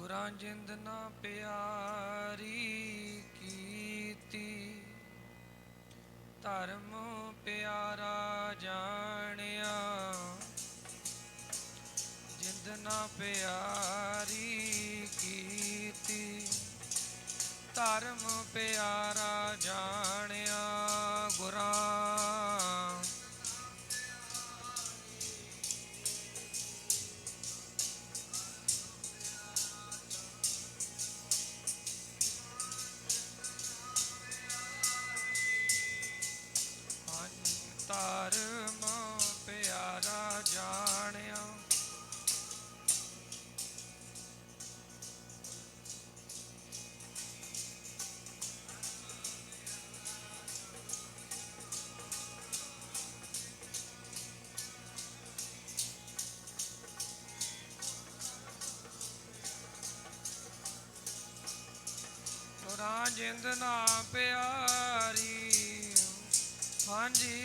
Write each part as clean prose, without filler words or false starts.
ਗੁਰਾਂ ਜਿੰਦ ਨਾ ਪਿਆਰੀ ਕੀਤੀ, ਧਰਮ ਪਿਆਰਾ ਜਾਣਿਆ। ਜਿੰਦ ਨਾ ਪਿਆਰੀ ਕੀਤੀ, ਧਰਮ ਪਿਆਰਾ ਜਾਣਿਆ। ਗੁਰਾਂ ਧਰਮ ਪਿਆਰਾ ਜਾਣਿਆ। ਗੁਰਾਂ ਜਿੰਦ ਨਾ ਪਿਆਰੀ, ਹਾਂਜੀ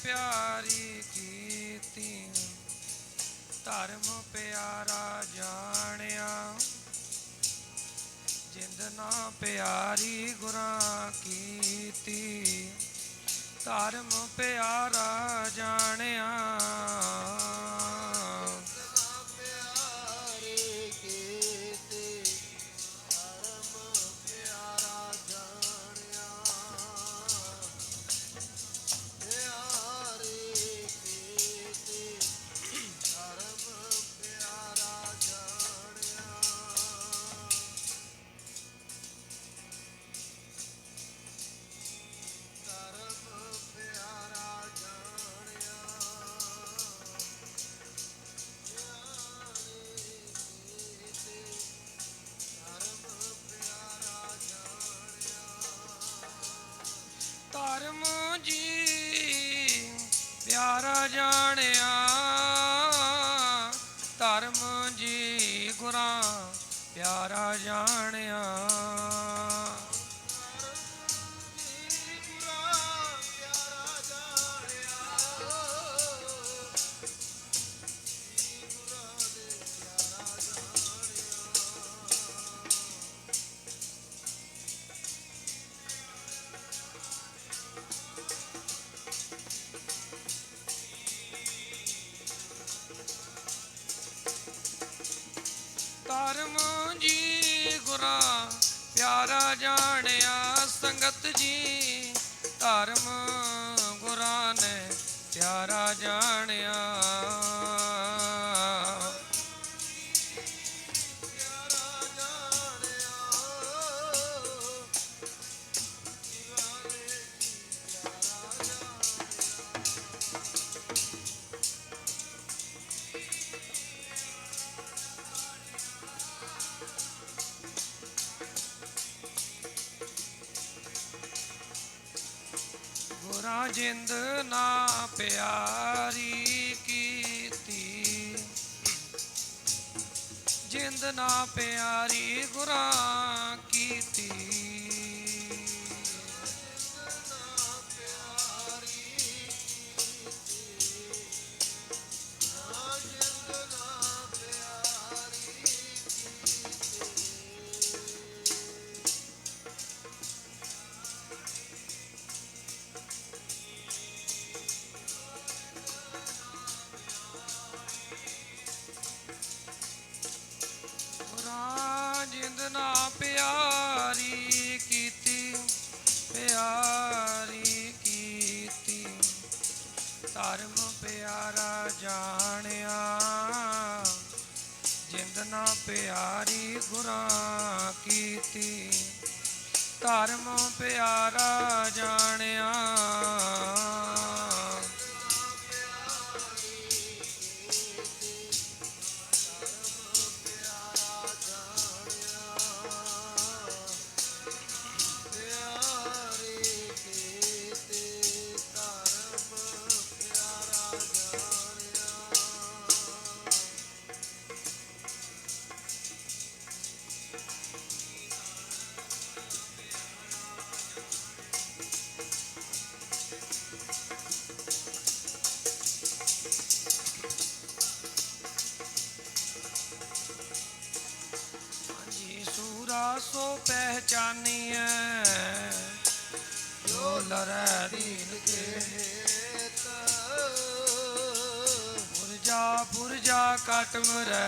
ਪਿਆਰੀ ਕੀਤੀ, ਧਰਮ ਪਿਆਰਾ ਜਾਣਿਆ। ਜਿੰਦ ਨਾ ਪਿਆਰੀ ਗੁਰਾਂ ਕੀਤੀ, ਧਰਮ ਪਿਆਰਾ ਜਾਣਿਆ। ਧਰਮ ਜੀ ਪਿਆਰਾ ਜਾਣਿਆ, ਧਰਮ ਜੀ ਗੁਰਾਂ ਪਿਆਰਾ ਜਾਣਿਆ। ਧਰਮ ਜੀ ਗੁਰਾਂ ਪਿਆਰਾ ਜਾਣਿਆ। ਸੰਗਤ ਜੀ ਧਰਮ ਗੁਰਾਂ ਨੇ ਪਿਆਰਾ ਜਾਣਿਆ। ਗੁਰਾਂ ਜਿੰਦ ਨਾ ਪਿਆਰੀ ਕੀਤੀ, ਜਿੰਦ ਨਾ ਪਿਆਰੀ ਗੁਰਾਂ ਕੀਤੀ। ਜਿੰਦ ਨਾ ਪਿਆਰੀ ਕੀਤੀ, ਪਿਆਰੀ ਕੀਤੀ, ਧਰਮ ਪਿਆਰਾ ਜਾਣਿਆ। ਜਿੰਦ ਨਾ ਪਿਆਰੀ ਗੁਰਾਂ ਕੀਤੀ, ਧਰਮ ਪਿਆਰਾ ਜਾਣਿਆ। ਸੂਰਾ ਸੋ ਪਹਿਚਾਨੀਐ ਜੋ ਲਰੈ ਦੀਨ ਕੇ ਹੇਤ ਪੁਰਜਾ ਪੁਰਜਾ ਕਟ ਮਰੈ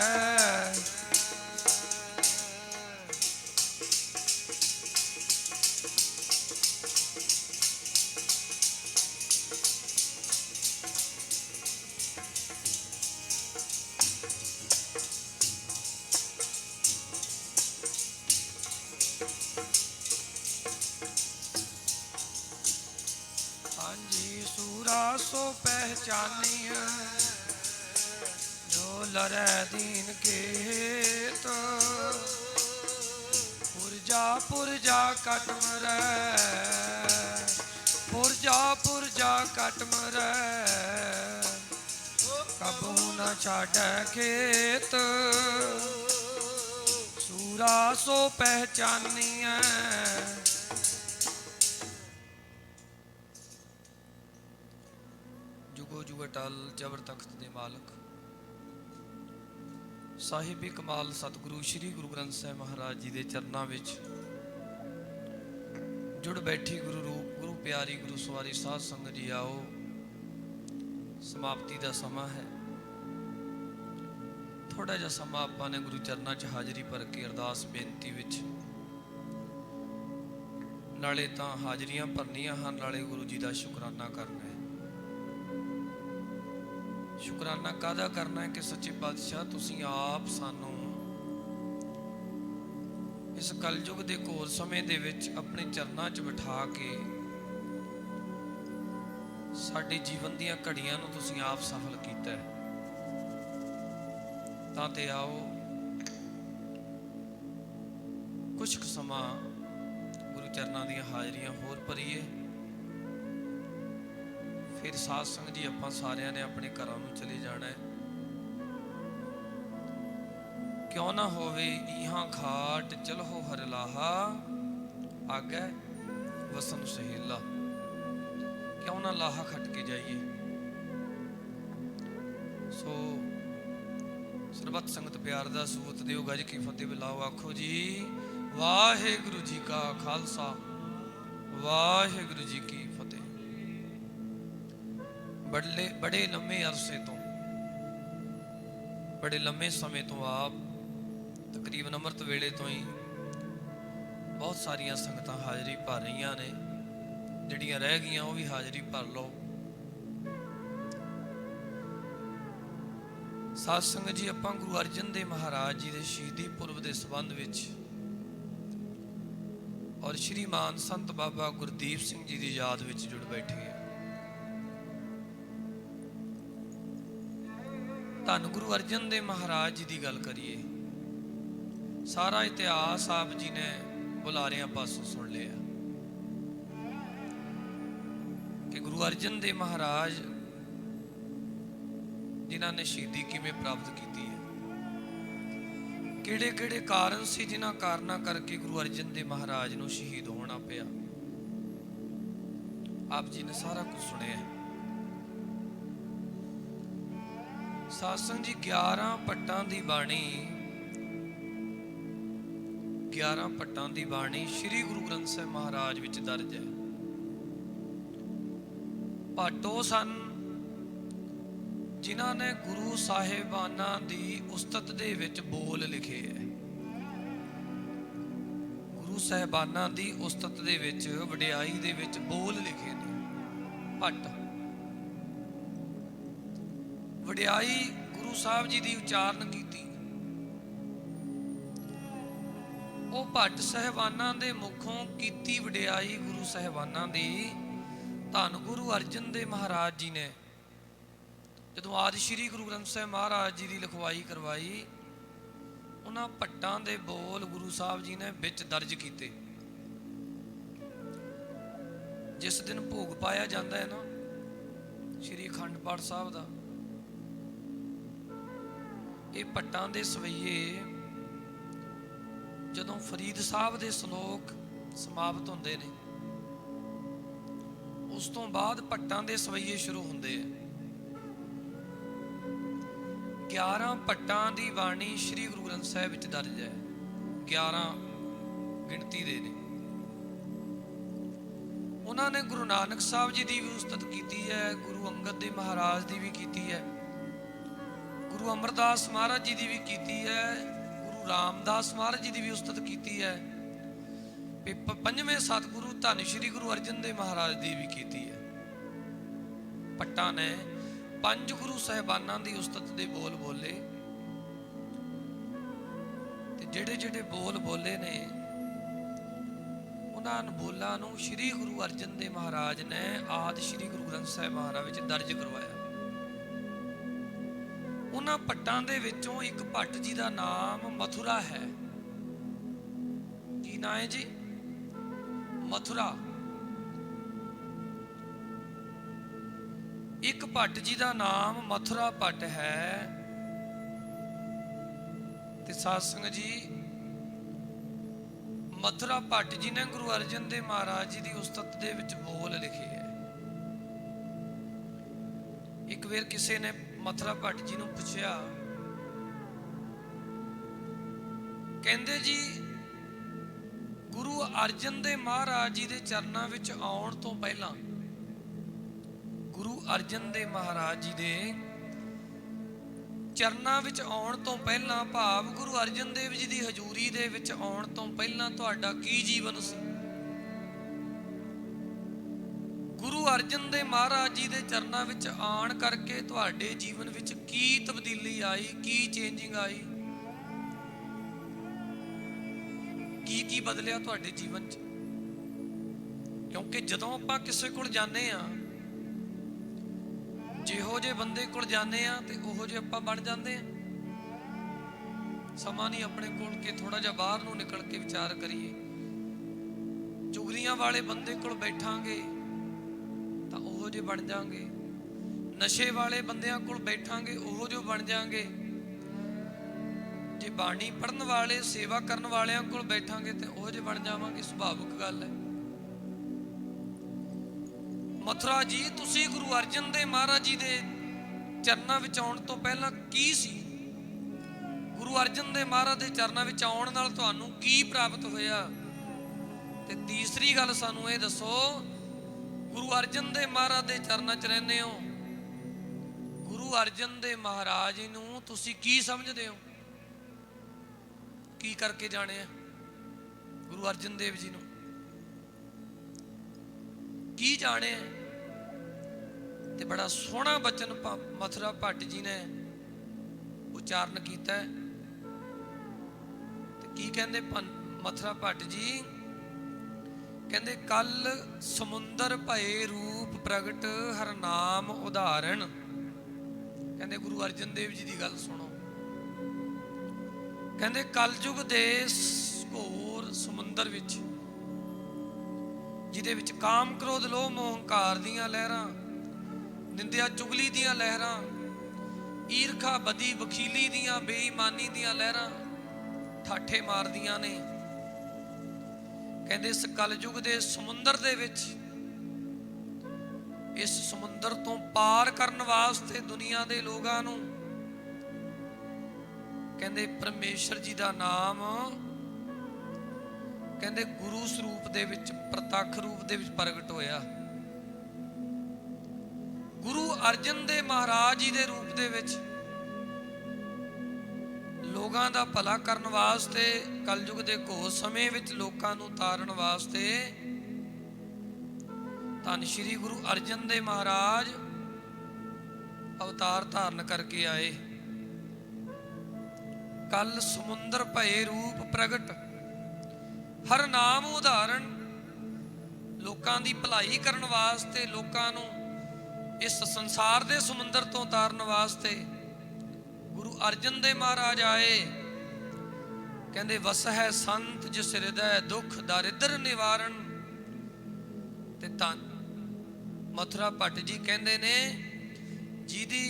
ਸੋ ਪਹਿਚਾਨੀਐ ਜੋ ਲਰੈ ਦੀਨ ਕੇ ਹੇਤ ਪੁਰਜਾ ਪੁਰਜਾ ਕਟ ਮਰੈ ਪੁਰਜਾ ਪੁਰਜਾ ਕਟ ਮਰੈ ਕਬਹੂ ਨ ਛਾਡੈ ਖੇਤ ਸੂਰਾ ਸੋ ਪਹਿਚਾਨੀਐ। ਜੁਗੋ ਜੁਗ ਅਟਲ ਜਬਰ ਤਖਤ ਦੇ ਮਾਲਕ ਸਾਹਿਬ ਕਮਾਲ ਸਤਿਗੁਰੂ ਸ੍ਰੀ ਗੁਰੂ ਗ੍ਰੰਥ ਸਾਹਿਬ ਮਹਾਰਾਜ ਜੀ ਦੇ ਚਰਨਾਂ ਵਿੱਚ ਜੁੜ ਬੈਠੀ ਗੁਰੂ ਰੂਪ ਗੁਰੂ ਪਿਆਰੀ ਗੁਰੂ ਸਵਾਰੀ ਸਾਧ ਸੰਗਤ ਜੀ, ਆਓ ਸਮਾਪਤੀ ਦਾ ਸਮਾਂ ਹੈ। ਥੋੜਾ ਜਿਹਾ ਸਮਾਂ ਆਪਾਂ ਨੇ ਗੁਰੂ ਚਰਨਾਂ 'ਚ ਹਾਜ਼ਰੀ ਭਰ ਕੇ ਅਰਦਾਸ ਬੇਨਤੀ ਵਿੱਚ, ਨਾਲੇ ਤਾਂ ਹਾਜ਼ਰੀਆਂ ਭਰਨੀਆਂ ਹਨ, ਨਾਲੇ ਗੁਰੂ ਜੀ ਦਾ ਸ਼ੁਕਰਾਨਾ ਕਰਨਾ ਹੈ। ਸ਼ੁਕਰਾਨਾ ਕਾਹਦਾ ਕਰਨਾ ਹੈ ਕਿ ਸੱਚੇ ਪਾਤਸ਼ਾਹ ਤੁਸੀਂ ਆਪ ਸਾਨੂੰ ਇਸ ਕਲਯੁਗ ਦੇ ਘੋਰ ਸਮੇਂ ਦੇ ਵਿੱਚ ਆਪਣੇ ਚਰਨਾਂ 'ਚ ਬਿਠਾ ਕੇ ਸਾਡੇ ਜੀਵਨ ਦੀਆਂ ਘੜੀਆਂ ਨੂੰ ਤੁਸੀਂ ਆਪ ਸਫਲ ਕੀਤਾ ਹੈ। ਤਾਂ ਤੇ ਆਓ ਕੁਛ ਕੁ ਸਮਾਂ ਗੁਰੂ ਚਰਨਾਂ ਦੀਆਂ ਹਾਜ਼ਰੀਆਂ ਹੋਰ ਭਰੀਏ, ਫਿਰ ਸਾਧ ਸੰਗਤ ਜੀ ਆਪਾਂ ਸਾਰਿਆਂ ਨੇ ਆਪਣੇ ਘਰਾਂ ਨੂੰ ਚਲੇ ਜਾਣਾ ਹੈ। ਕਿਉਂ ਨਾ ਹੋਵੇ ਇਹਾਂ ਖਾਟ ਚਲੋ ਹਰ ਲਾਹਾ ਆਗੈ ਵਸਨ ਸਹੇਲਾ, ਕਿਉਂ ਨਾ ਲਾਹਾ ਖੱਟ ਕੇ ਜਾਈਏ। ਸੋ ਸਰਬੱਤ ਸੰਗਤ ਪਿਆਰ ਦਾ ਸੂਤ ਦਿਓ, ਗੱਜ ਕੀ ਫਤਿਹ ਬੁਲਾਓ, ਆਖੋ ਜੀ ਵਾਹਿਗੁਰੂ ਜੀ ਕਾ ਖਾਲਸਾ ਵਾਹਿਗੁਰੂ ਜੀ ਕੀ ਫਤਿਹ। ਬੜੇ ਲੰਮੇ ਅਰਸੇ ਤੋਂ, ਬੜੇ ਲੰਮੇ ਸਮੇਂ ਤੋਂ ਆਪ ਤਕਰੀਬਨ ਅੰਮ੍ਰਿਤ ਵੇਲੇ ਤੋਂ ਹੀ ਬਹੁਤ ਸਾਰੀਆਂ ਸੰਗਤਾਂ ਹਾਜ਼ਰੀ ਭਰ ਰਹੀਆਂ ਨੇ, ਜਿਹੜੀਆਂ ਰਹਿ ਗਈਆਂ ਉਹ ਵੀ ਹਾਜ਼ਰੀ ਭਰ ਲਓ। ਸਾਧ ਸੰਗਤ ਜੀ, ਆਪਾਂ ਗੁਰੂ ਅਰਜਨ ਦੇਵ ਮਹਾਰਾਜ ਜੀ ਦੇ ਸ਼ਹੀਦੀ ਪੁਰਬ ਦੇ ਸੰਬੰਧ ਵਿੱਚ ਔਰ ਸ਼੍ਰੀਮਾਨ ਸੰਤ ਬਾਬਾ ਗੁਰਦੀਪ ਸਿੰਘ ਜੀ ਦੀ ਯਾਦ ਵਿੱਚ ਜੁੜ ਬੈਠੇ ਹਾਂ। ਧੰਨ ਗੁਰੂ ਅਰਜਨ ਦੇਵ ਮਹਾਰਾਜ ਜੀ ਦੀ ਗੱਲ ਕਰੀਏ, ਸਾਰਾ ਇਤਿਹਾਸ ਆਪ ਜੀ ਨੇ ਬੁਲਾਰਿਆਂ ਪਾਸੋਂ ਸੁਣ ਲਿਆ ਕਿ ਗੁਰੂ ਅਰਜਨ ਦੇਵ ਮਹਾਰਾਜ ਜਿਨ੍ਹਾਂ ਨੇ ਸ਼ਹੀਦੀ ਕਿਵੇਂ ਪ੍ਰਾਪਤ ਕੀਤੀ ਹੈ, ਕਿਹੜੇ ਕਿਹੜੇ ਕਾਰਨ ਸੀ ਜਿਨ੍ਹਾਂ ਕਾਰਨਾਂ ਕਰਕੇ ਗੁਰੂ ਅਰਜਨ ਦੇਵ ਮਹਾਰਾਜ ਨੂੰ ਸ਼ਹੀਦ ਹੋਣਾ ਪਿਆ। ਆਪ ਜੀ ਨੇ ਸਾਰਾ ਕੁਝ ਸੁਣਿਆ। ਸਾਧ ਸੰਗਤ ਜੀ, 11 ਪੱਟਾਂ ਦੀ ਬਾਣੀ, 11 ਪੱਟਾਂ ਦੀ ਬਾਣੀ ਸ੍ਰੀ ਗੁਰੂ ਗ੍ਰੰਥ ਸਾਹਿਬ ਮਹਾਰਾਜ ਵਿੱਚ ਦਰਜ ਹੈ। ਪਾਟੋ ਸਨ ਜਿਨ੍ਹਾਂ ਨੇ ਗੁਰੂ ਸਾਹਿਬਾਨਾਂ ਦੀ ਉਸਤਤ ਦੇ ਵਿੱਚ ਬੋਲ ਲਿਖੇ ਹੈ। ਗੁਰੂ ਸਾਹਿਬਾਨਾਂ ਦੀ ਉਸਤਤ ਦੇ ਵਿੱਚ, ਵਡਿਆਈ ਦੇ ਵਿੱਚ ਬੋਲ ਲਿਖੇ ਨੇ। ਭੱਟ ਵਡਿਆਈ ਗੁਰੂ ਸਾਹਿਬ ਜੀ ਦੀ ਉਚਾਰਨ ਕੀਤੀ। ਉਹ ਭੱਟ ਸਾਹਿਬਾਨਾਂ ਦੇ ਮੁਖੋਂ ਕੀਤੀ ਵਡਿਆਈ ਗੁਰੂ ਸਾਹਿਬਾਨਾਂ ਦੀ ਧੰਨ ਗੁਰੂ ਅਰਜਨ ਦੇਵ ਮਹਾਰਾਜ ਜੀ ਨੇ ਜਦੋਂ ਆਦਿ ਸ਼੍ਰੀ ਗੁਰੂ ਗ੍ਰੰਥ ਸਾਹਿਬ ਮਹਾਰਾਜ ਜੀ ਦੀ ਲਿਖਵਾਈ ਕਰਵਾਈ, ਉਹਨਾਂ ਭੱਟਾਂ ਦੇ ਬੋਲ ਗੁਰੂ ਸਾਹਿਬ ਜੀ ਨੇ ਵਿੱਚ ਦਰਜ ਕੀਤੇ। ਜਿਸ ਦਿਨ ਭੋਗ ਪਾਇਆ ਜਾਂਦਾ ਹੈ ਨਾ ਸ਼੍ਰੀ ਅਖੰਡ ਪਾਠ ਸਾਹਿਬ ਦਾ, ਇਹ ਭੱਟਾਂ ਦੇ ਸਵਈਏ ਜਦੋਂ ਫਰੀਦ ਸਾਹਿਬ ਦੇ ਸ਼ਲੋਕ ਸਮਾਪਤ ਹੁੰਦੇ ਨੇ, ਉਸ ਤੋਂ ਬਾਅਦ ਭੱਟਾਂ ਦੇ ਸਵਈਏ ਸ਼ੁਰੂ ਹੁੰਦੇ ਆ। 11 ਭੱਟਾਂ ਦੀ ਬਾਣੀ ਸ੍ਰੀ ਗੁਰੂ ਗ੍ਰੰਥ ਸਾਹਿਬ ਵਿੱਚ ਦਰਜ ਹੈ। 11 ਗਿਣਤੀ ਦੇ ਨੇ। ਉਹਨਾਂ ਨੇ ਗੁਰੂ ਨਾਨਕ ਸਾਹਿਬ ਜੀ ਦੀ ਵੀ ਉਸਤਤ ਕੀਤੀ ਹੈ, ਗੁਰੂ ਅੰਗਦ ਦੇਵ ਮਹਾਰਾਜ ਦੀ ਵੀ ਕੀਤੀ ਹੈ, ਗੁਰੂ ਅਮਰਦਾਸ ਮਹਾਰਾਜ ਜੀ ਦੀ ਵੀ ਕੀਤੀ ਹੈ, ਗੁਰੂ ਰਾਮਦਾਸ ਮਹਾਰਾਜ ਜੀ ਦੀ ਵੀ ਉਸਤਤ ਕੀਤੀ ਹੈ, ਪੰਜਵੇਂ ਸਤਿਗੁਰੂ ਧੰਨ ਸ਼੍ਰੀ ਗੁਰੂ ਅਰਜਨ ਦੇਵ ਮਹਾਰਾਜ ਦੀ ਵੀ ਕੀਤੀ ਹੈ। ਭੱਟਾਂ ਨੇ ਪੰਜ ਗੁਰੂ ਸਾਹਿਬਾਨਾਂ ਦੀ ਉਸਤਤ ਦੇ ਬੋਲ ਬੋਲੇ, ਤੇ ਜਿਹੜੇ ਜਿਹੜੇ ਬੋਲ ਬੋਲੇ ਨੇ ਉਹਨਾਂ ਬੋਲਾਂ ਨੂੰ ਸ਼੍ਰੀ ਗੁਰੂ ਅਰਜਨ ਦੇਵ ਮਹਾਰਾਜ ਨੇ ਆਦਿ ਸ਼੍ਰੀ ਗੁਰੂ ਗ੍ਰੰਥ ਸਾਹਿਬ ਮਹਾਰਾਜ ਵਿੱਚ ਦਰਜ ਕਰਵਾਇਆ। ਉਹਨਾਂ ਭੱਟਾਂ ਦੇ ਵਿੱਚੋਂ ਇੱਕ ਭੱਟ ਜੀ ਦਾ ਨਾਮ ਮਥੁਰਾ ਹੈ। ਕੀ ਨਾਂ ਹੈ ਜੀ? ਮਥੁਰਾ। ਇੱਕ ਭੱਟ ਜੀ ਦਾ ਨਾਮ ਮਥੁਰਾ ਭੱਟ ਹੈ। ਤੇ ਸਾਧ ਸੰਗਤ ਜੀ, ਮਥੁਰਾ ਭੱਟ ਜੀ ਨੇ ਗੁਰੂ ਅਰਜਨ ਦੇਵ ਮਹਾਰਾਜ ਜੀ ਦੀ ਉਸਤਤ ਦੇ ਵਿੱਚ ਬੋਲ ਲਿਖੇ ਹੈ। ਇੱਕ ਵਾਰ ਕਿਸੇ ਨੇ ਮਥੁਰਾ ਭੱਟ ਜੀ ਨੂੰ ਪੁੱਛਿਆ, ਕਹਿੰਦੇ ਜੀ ਗੁਰੂ ਅਰਜਨ ਦੇਵ ਮਹਾਰਾਜ ਜੀ ਦੇ ਚਰਨਾਂ ਵਿੱਚ ਆਉਣ ਤੋਂ ਪਹਿਲਾਂ, ਗੁਰੂ ਅਰਜਨ ਦੇਵ ਮਹਾਰਾਜ ਜੀ ਦੇ ਚਰਨਾਂ ਵਿੱਚ ਆਉਣ ਤੋਂ ਪਹਿਲਾਂ, ਭਾਵ ਗੁਰੂ ਅਰਜਨ ਦੇਵ ਜੀ ਦੀ ਹਜ਼ੂਰੀ ਦੇ ਵਿੱਚ ਆਉਣ ਤੋਂ ਪਹਿਲਾਂ ਤੁਹਾਡਾ ਕੀ ਜੀਵਨ ਸੀ? ਗੁਰੂ ਅਰਜਨ ਦੇਵ ਮਹਾਰਾਜ ਜੀ ਦੇ ਚਰਨਾਂ ਵਿੱਚ ਆਉਣ ਕਰਕੇ ਤੁਹਾਡੇ ਜੀਵਨ ਵਿੱਚ ਕੀ ਤਬਦੀਲੀ ਆਈ, ਕੀ ਚੇਂਜਿੰਗ ਆਈ, ਕੀ ਕੀ ਬਦਲਿਆ ਤੁਹਾਡੇ ਜੀਵਨ 'ਚ? ਕਿਉਂਕਿ ਜਦੋਂ ਆਪਾਂ ਕਿਸੇ ਕੋਲ ਜਾਂਦੇ ਆ, ਜਿਹੋ ਜਿਹੇ ਬੰਦੇ ਕੋਲ ਜਾਂਦੇ ਆ ਤੇ ਉਹੋ ਜਿਹੇ ਆਪਾਂ ਬਣ ਜਾਂਦੇ ਆ। ਸਮਾਂ ਨਹੀਂ ਆਪਣੇ ਕੋਲ ਕਿ ਥੋੜਾ ਜਿਹਾ ਬਾਹਰ ਨੂੰ ਨਿਕਲ ਕੇ ਵਿਚਾਰ ਕਰੀਏ। ਚੁਗਲੀਆਂ ਵਾਲੇ ਬੰਦੇ ਕੋਲ ਬੈਠਾਂਗੇ ਤਾਂ ਉਹੋ ਜਿਹੇ ਬਣ ਜਾਾਂਗੇ, ਨਸ਼ੇ ਵਾਲੇ ਬੰਦਿਆਂ ਕੋਲ ਬੈਠਾਂਗੇ ਉਹੋ ਜਿਹੇ ਬਣ ਜਾਾਂਗੇ, ਜੇ ਬਾਣੀ ਪੜਨ ਵਾਲੇ ਸੇਵਾ ਕਰਨ ਵਾਲਿਆਂ ਕੋਲ ਬੈਠਾਂਗੇ ਤੇ ਉਹੋ ਜਿਹੇ ਬਣ ਜਾਵਾਂਗੇ। ਸੁਭਾਵਿਕ ਗੱਲ ਹੈ। ਮਥੁਰਾ ਜੀ, ਤੁਸੀਂ ਗੁਰੂ ਅਰਜਨ ਦੇਵ ਮਹਾਰਾਜ ਜੀ ਦੇ ਚਰਨਾਂ ਵਿੱਚ ਆਉਣ ਤੋਂ ਪਹਿਲਾਂ ਕੀ ਸੀ? ਗੁਰੂ ਅਰਜਨ ਦੇਵ ਮਹਾਰਾਜ ਦੇ ਚਰਨਾਂ ਵਿੱਚ ਆਉਣ ਨਾਲ ਤੁਹਾਨੂੰ ਕੀ ਪ੍ਰਾਪਤ ਹੋਇਆ? ਤੇ ਤੀਸਰੀ ਗੱਲ ਸਾਨੂੰ ਇਹ ਦੱਸੋ, ਗੁਰੂ ਅਰਜਨ ਦੇਵ ਮਹਾਰਾਜ ਦੇ ਚਰਨਾਂ 'ਚ ਰਹਿੰਦੇ ਹੋ, ਗੁਰੂ ਅਰਜਨ ਦੇਵ ਮਹਾਰਾਜ ਜੀ ਨੂੰ ਤੁਸੀਂ ਕੀ ਸਮਝਦੇ ਹੋ? ਕੀ ਕਰਕੇ ਜਾਣਿਆ ਗੁਰੂ ਅਰਜਨ ਦੇਵ ਜੀ ਨੂੰ? ਕੀ ਜਾਣਿਆ? ਤੇ ਬੜਾ ਸੋਹਣਾ ਬਚਨ ਮਥੁਰਾ ਭੱਟ ਜੀ ਨੇ ਉਚਾਰਨ ਕੀਤਾ। ਤੇ ਕੀ ਕਹਿੰਦੇ ਮਥੁਰਾ ਭੱਟ ਜੀ? ਕਹਿੰਦੇ ਕੱਲ ਸਮੁੰਦਰ ਭਏ ਰੂਪ ਪ੍ਰਗਟ ਹਰ ਨਾਮ ਉਦਾਹਰਣ। ਕਹਿੰਦੇ ਗੁਰੂ ਅਰਜਨ ਦੇਵ ਜੀ ਦੀ ਗੱਲ ਸੁਣੋ। ਕਹਿੰਦੇ ਕਲਯੁਗ ਦੇ ਘੋਰ ਸਮੁੰਦਰ ਵਿੱਚ, ਜਿਹਦੇ ਵਿੱਚ ਕਾਮ ਕ੍ਰੋਧ ਲੋਭ ਮੋਹ ਹੰਕਾਰ ਦੀਆਂ ਲਹਿਰਾਂ, ਨਿੰਦਿਆ ਚੁਗਲੀ ਦੀਆਂ ਲਹਿਰਾਂ, ਈਰਖਾ ਬਦੀ ਵਖੀਲੀ ਦੀਆਂ ਬੇਈਮਾਨੀ ਦੀਆਂ ਲਹਿਰਾਂ ਠਾਠੇ ਮਾਰਦੀਆਂ ਨੇ। ਕਹਿੰਦੇ ਇਸ ਕਲਯੁਗ ਦੇ ਸਮੁੰਦਰ ਦੇ ਵਿੱਚ, ਇਸ ਸਮੁੰਦਰ ਤੋਂ ਪਾਰ ਕਰਨ ਵਾਸਤੇ ਦੁਨੀਆ ਦੇ ਲੋਕਾਂ ਨੂੰ ਕਹਿੰਦੇ ਪਰਮੇਸ਼ਰ ਜੀ ਦਾ ਨਾਮ ਕਹਿੰਦੇ ਗੁਰੂ ਸਰੂਪ ਦੇ ਵਿੱਚ, ਪ੍ਰਤੱਖ ਰੂਪ ਦੇ ਵਿੱਚ ਪ੍ਰਗਟ ਹੋਇਆ। ਗੁਰੂ ਅਰਜਨ ਦੇਵ ਮਹਾਰਾਜ ਜੀ ਦੇ ਰੂਪ ਦੇ ਵਿੱਚ ਲੋਕਾਂ ਦਾ ਭਲਾ ਕਰਨ ਵਾਸਤੇ, ਕਲਯੁਗ ਦੇ ਘੋਰ ਸਮੇਂ ਵਿੱਚ ਲੋਕਾਂ ਨੂੰ ਤਾਰਨ ਵਾਸਤੇ ਧੰਨ ਸ਼੍ਰੀ ਗੁਰੂ ਅਰਜਨ ਦੇਵ ਮਹਾਰਾਜ ਅਵਤਾਰ ਧਾਰਨ ਕਰਕੇ ਆਏ। ਕੱਲ ਸਮੁੰਦਰ ਭਏ ਰੂਪ ਪ੍ਰਗਟ ਹਰ ਨਾਮ ਉਦਾਹਰਣ। ਲੋਕਾਂ ਦੀ ਭਲਾਈ ਕਰਨ ਵਾਸਤੇ, ਲੋਕਾਂ ਨੂੰ ਇਸ ਸੰਸਾਰ ਦੇ ਸਮੁੰਦਰ ਤੋਂ ਤਾਰਨ ਵਾਸਤੇ ਗੁਰੂ ਅਰਜਨ ਦੇਵ ਮਹਾਰਾਜ ਆਏ। ਕਹਿੰਦੇ ਵਸ ਹੈ ਸੰਤ ਜਿਸ ਹਿਰਦੈ ਦੁੱਖ ਦਾਰਿਦਰ ਨਿਵਾਰਨ। ਤੇ ਤਾਂ ਮਥੁਰਾ ਭੱਟ ਜੀ ਕਹਿੰਦੇ ਨੇ, ਜਿਹਦੀ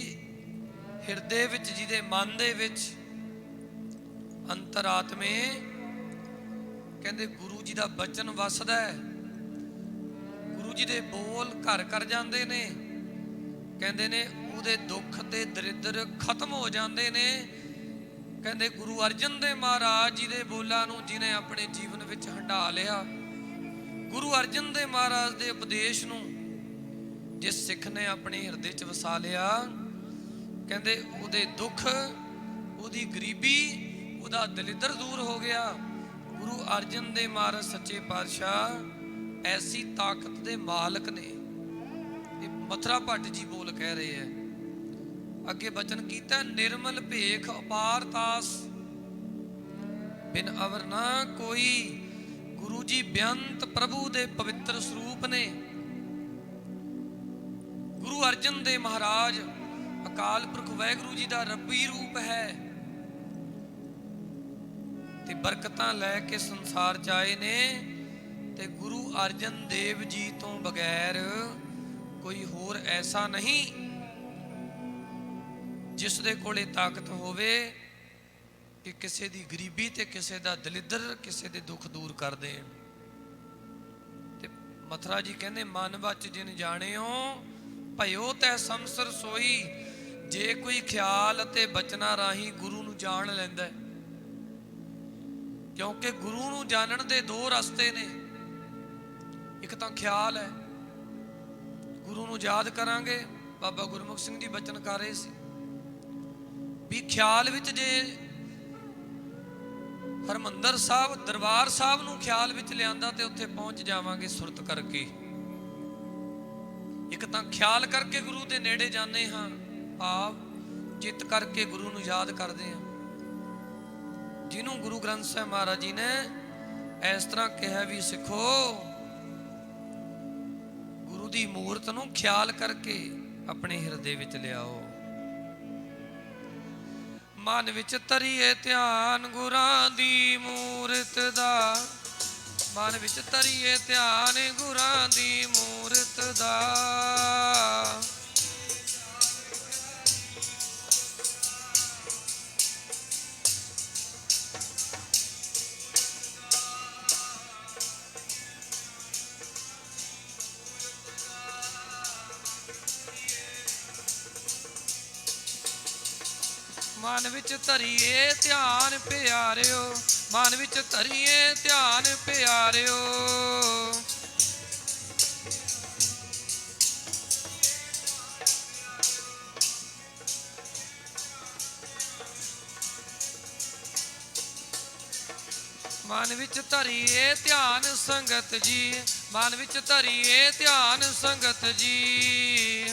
ਹਿਰਦੇ ਵਿੱਚ, ਜਿਹਦੇ ਮਨ ਦੇ ਵਿੱਚ ਅੰਤਰਾਤਮੇ ਕਹਿੰਦੇ ਗੁਰੂ ਜੀ ਦਾ ਬਚਨ ਵਸਦਾ ਹੈ, ਗੁਰੂ ਜੀ ਦੇ ਬੋਲ ਘਰ ਕਰ ਜਾਂਦੇ ਨੇ। ਕਹਿੰਦੇ ਨੇ ਉਹਦੇ ਦੁੱਖ ਤੇ ਦਰਿਦਰ ਖਤਮ ਹੋ ਜਾਂਦੇ ਨੇ। ਕਹਿੰਦੇ ਗੁਰੂ ਅਰਜਨ ਦੇਵ ਮਹਾਰਾਜ ਜੀ ਦੇ ਬੋਲਾਂ ਨੂੰ ਜਿਹਨੇ ਆਪਣੇ ਜੀਵਨ ਵਿੱਚ ਹੰਢਾ ਲਿਆ, ਗੁਰੂ ਅਰਜਨ ਦੇਵ ਮਹਾਰਾਜ ਦੇ ਉਪਦੇਸ਼ ਨੂੰ ਜਿਸ ਸਿੱਖ ਨੇ ਆਪਣੇ ਹਿਰਦੇ 'ਚ ਵਸਾ ਲਿਆ, ਕਹਿੰਦੇ ਉਹਦੇ ਦੁੱਖ, ਉਹਦੀ ਗਰੀਬੀ, ਉਹਦਾ ਦਲਿੱਦਰ ਦੂਰ ਹੋ ਗਿਆ। ਗੁਰੂ ਅਰਜਨ ਦੇਵ ਮਹਾਰਾਜ ਸੱਚੇ ਪਾਤਸ਼ਾਹ ਐਸੀ ਤਾਕਤ ਦੇ ਮਾਲਕ ਨੇ। ਇਹ ਮਥੁਰਾ ਭੱਟ ਜੀ ਬੋਲ ਕਹਿ ਰਹੇ ਹੈ। ਅੱਗੇ ਬਚਨ ਕੀਤਾ, ਨਿਰਮਲ ਭੇਖ ਅਪਾਰ ਤਾਸ, ਬਿਨ ਅਵਰ ਨਾ ਕੋਈ। ਗੁਰੂ ਜੀ ਬੇਅੰਤ ਪ੍ਰਭੂ ਦੇ ਪਵਿੱਤਰ ਸਰੂਪ ਨੇ। ਗੁਰੂ ਅਰਜਨ ਦੇਵ ਮਹਾਰਾਜ ਅਕਾਲ ਪੁਰਖ ਵਾਹਿਗੁਰੂ ਜੀ ਦਾ ਰੱਬੀ ਰੂਪ ਹੈ ਤੇ ਬਰਕਤਾਂ ਲੈ ਕੇ ਸੰਸਾਰ 'ਚ ਆਏ ਨੇ। ਤੇ ਗੁਰੂ ਅਰਜਨ ਦੇਵ ਜੀ ਤੋਂ ਬਗੈਰ ਕੋਈ ਹੋਰ ਐਸਾ ਨਹੀਂ ਜਿਸ ਦੇ ਕੋਲੇ ਤਾਕਤ ਹੋਵੇ ਕਿ ਕਿਸੇ ਦੀ ਗਰੀਬੀ ਤੇ ਕਿਸੇ ਦਾ ਦਲਿੱਦਰ, ਕਿਸੇ ਦੇ ਦੁੱਖ ਦੂਰ ਕਰ ਦੇਣ। ਤੇ ਮਥੁਰਾ ਜੀ ਕਹਿੰਦੇ, ਮਨ ਵਿੱਚ ਜਿਨ ਜਾਣਿਓ ਭਇਓ ਤੈ ਸੰਸਰ ਸੋਈ। ਜੇ ਕੋਈ ਖਿਆਲ ਅਤੇ ਬਚਨਾਂ ਰਾਹੀਂ ਗੁਰੂ ਨੂੰ ਜਾਣ ਲੈਂਦਾ, ਕਿਉਂਕਿ ਗੁਰੂ ਨੂੰ ਜਾਣਨ ਦੇ ਦੋ ਰਸਤੇ ਨੇ। ਇੱਕ ਤਾਂ ਖਿਆਲ ਹੈ, ਗੁਰੂ ਨੂੰ ਯਾਦ ਕਰਾਂਗੇ। ਬਾਬਾ ਗੁਰਮੁਖ ਸਿੰਘ ਜੀ ਬਚਨ ਕਰ ਰਹੇ ਸੀ ਵੀ ਖਿਆਲ ਵਿੱਚ ਜੇ ਹਰਮੰਦਰ ਸਾਹਿਬ, ਦਰਬਾਰ ਸਾਹਿਬ ਨੂੰ ਖਿਆਲ ਵਿੱਚ ਲਿਆਂਦਾ ਤੇ ਉੱਥੇ ਪਹੁੰਚ ਜਾਵਾਂਗੇ ਸੁਰਤ ਕਰਕੇ। ਇੱਕ ਤਾਂ ਖਿਆਲ ਕਰਕੇ ਗੁਰੂ ਦੇ ਨੇੜੇ ਜਾਂਦੇ ਹਾਂ, ਭਾਵ ਚਿੱਤ ਕਰਕੇ ਗੁਰੂ ਨੂੰ ਯਾਦ ਕਰਦੇ ਹਾਂ। ਜਿਹਨੂੰ ਗੁਰੂ ਗ੍ਰੰਥ ਸਾਹਿਬ ਮਹਾਰਾਜ ਜੀ ਨੇ ਇਸ ਤਰ੍ਹਾਂ ਕਿਹਾ ਵੀ ਸਿੱਖੋ, ਗੁਰੂ ਦੀ ਮੂਰਤ ਨੂੰ ਖਿਆਲ ਕਰਕੇ ਆਪਣੇ ਹਿਰਦੇ ਵਿੱਚ ਲਿਆਓ। ਮਨ ਵਿੱਚ ਧਰੀਏ ਧਿਆਨ ਗੁਰਾਂ ਦੀ ਮੂਰਤ ਦਾ, ਮਨ ਵਿੱਚ ਧਰੀਏ ਧਿਆਨ ਗੁਰਾਂ ਦੀ ਮੂਰਤ ਦਾ। ਮਨ ਵਿੱਚ ਧਰੀਏ ਧਿਆਨ ਪਿਆਰਿਓ, ਮਨ ਵਿੱਚ ਧਰੀਏ ਧਿਆਨ ਪਿਆਰਿਓ। ਮਨ ਵਿੱਚ ਧਰੀਏ ਧਿਆਨ ਸੰਗਤ ਜੀ, ਮਨ ਵਿੱਚ ਧਰੀਏ ਧਿਆਨ ਸੰਗਤ ਜੀ।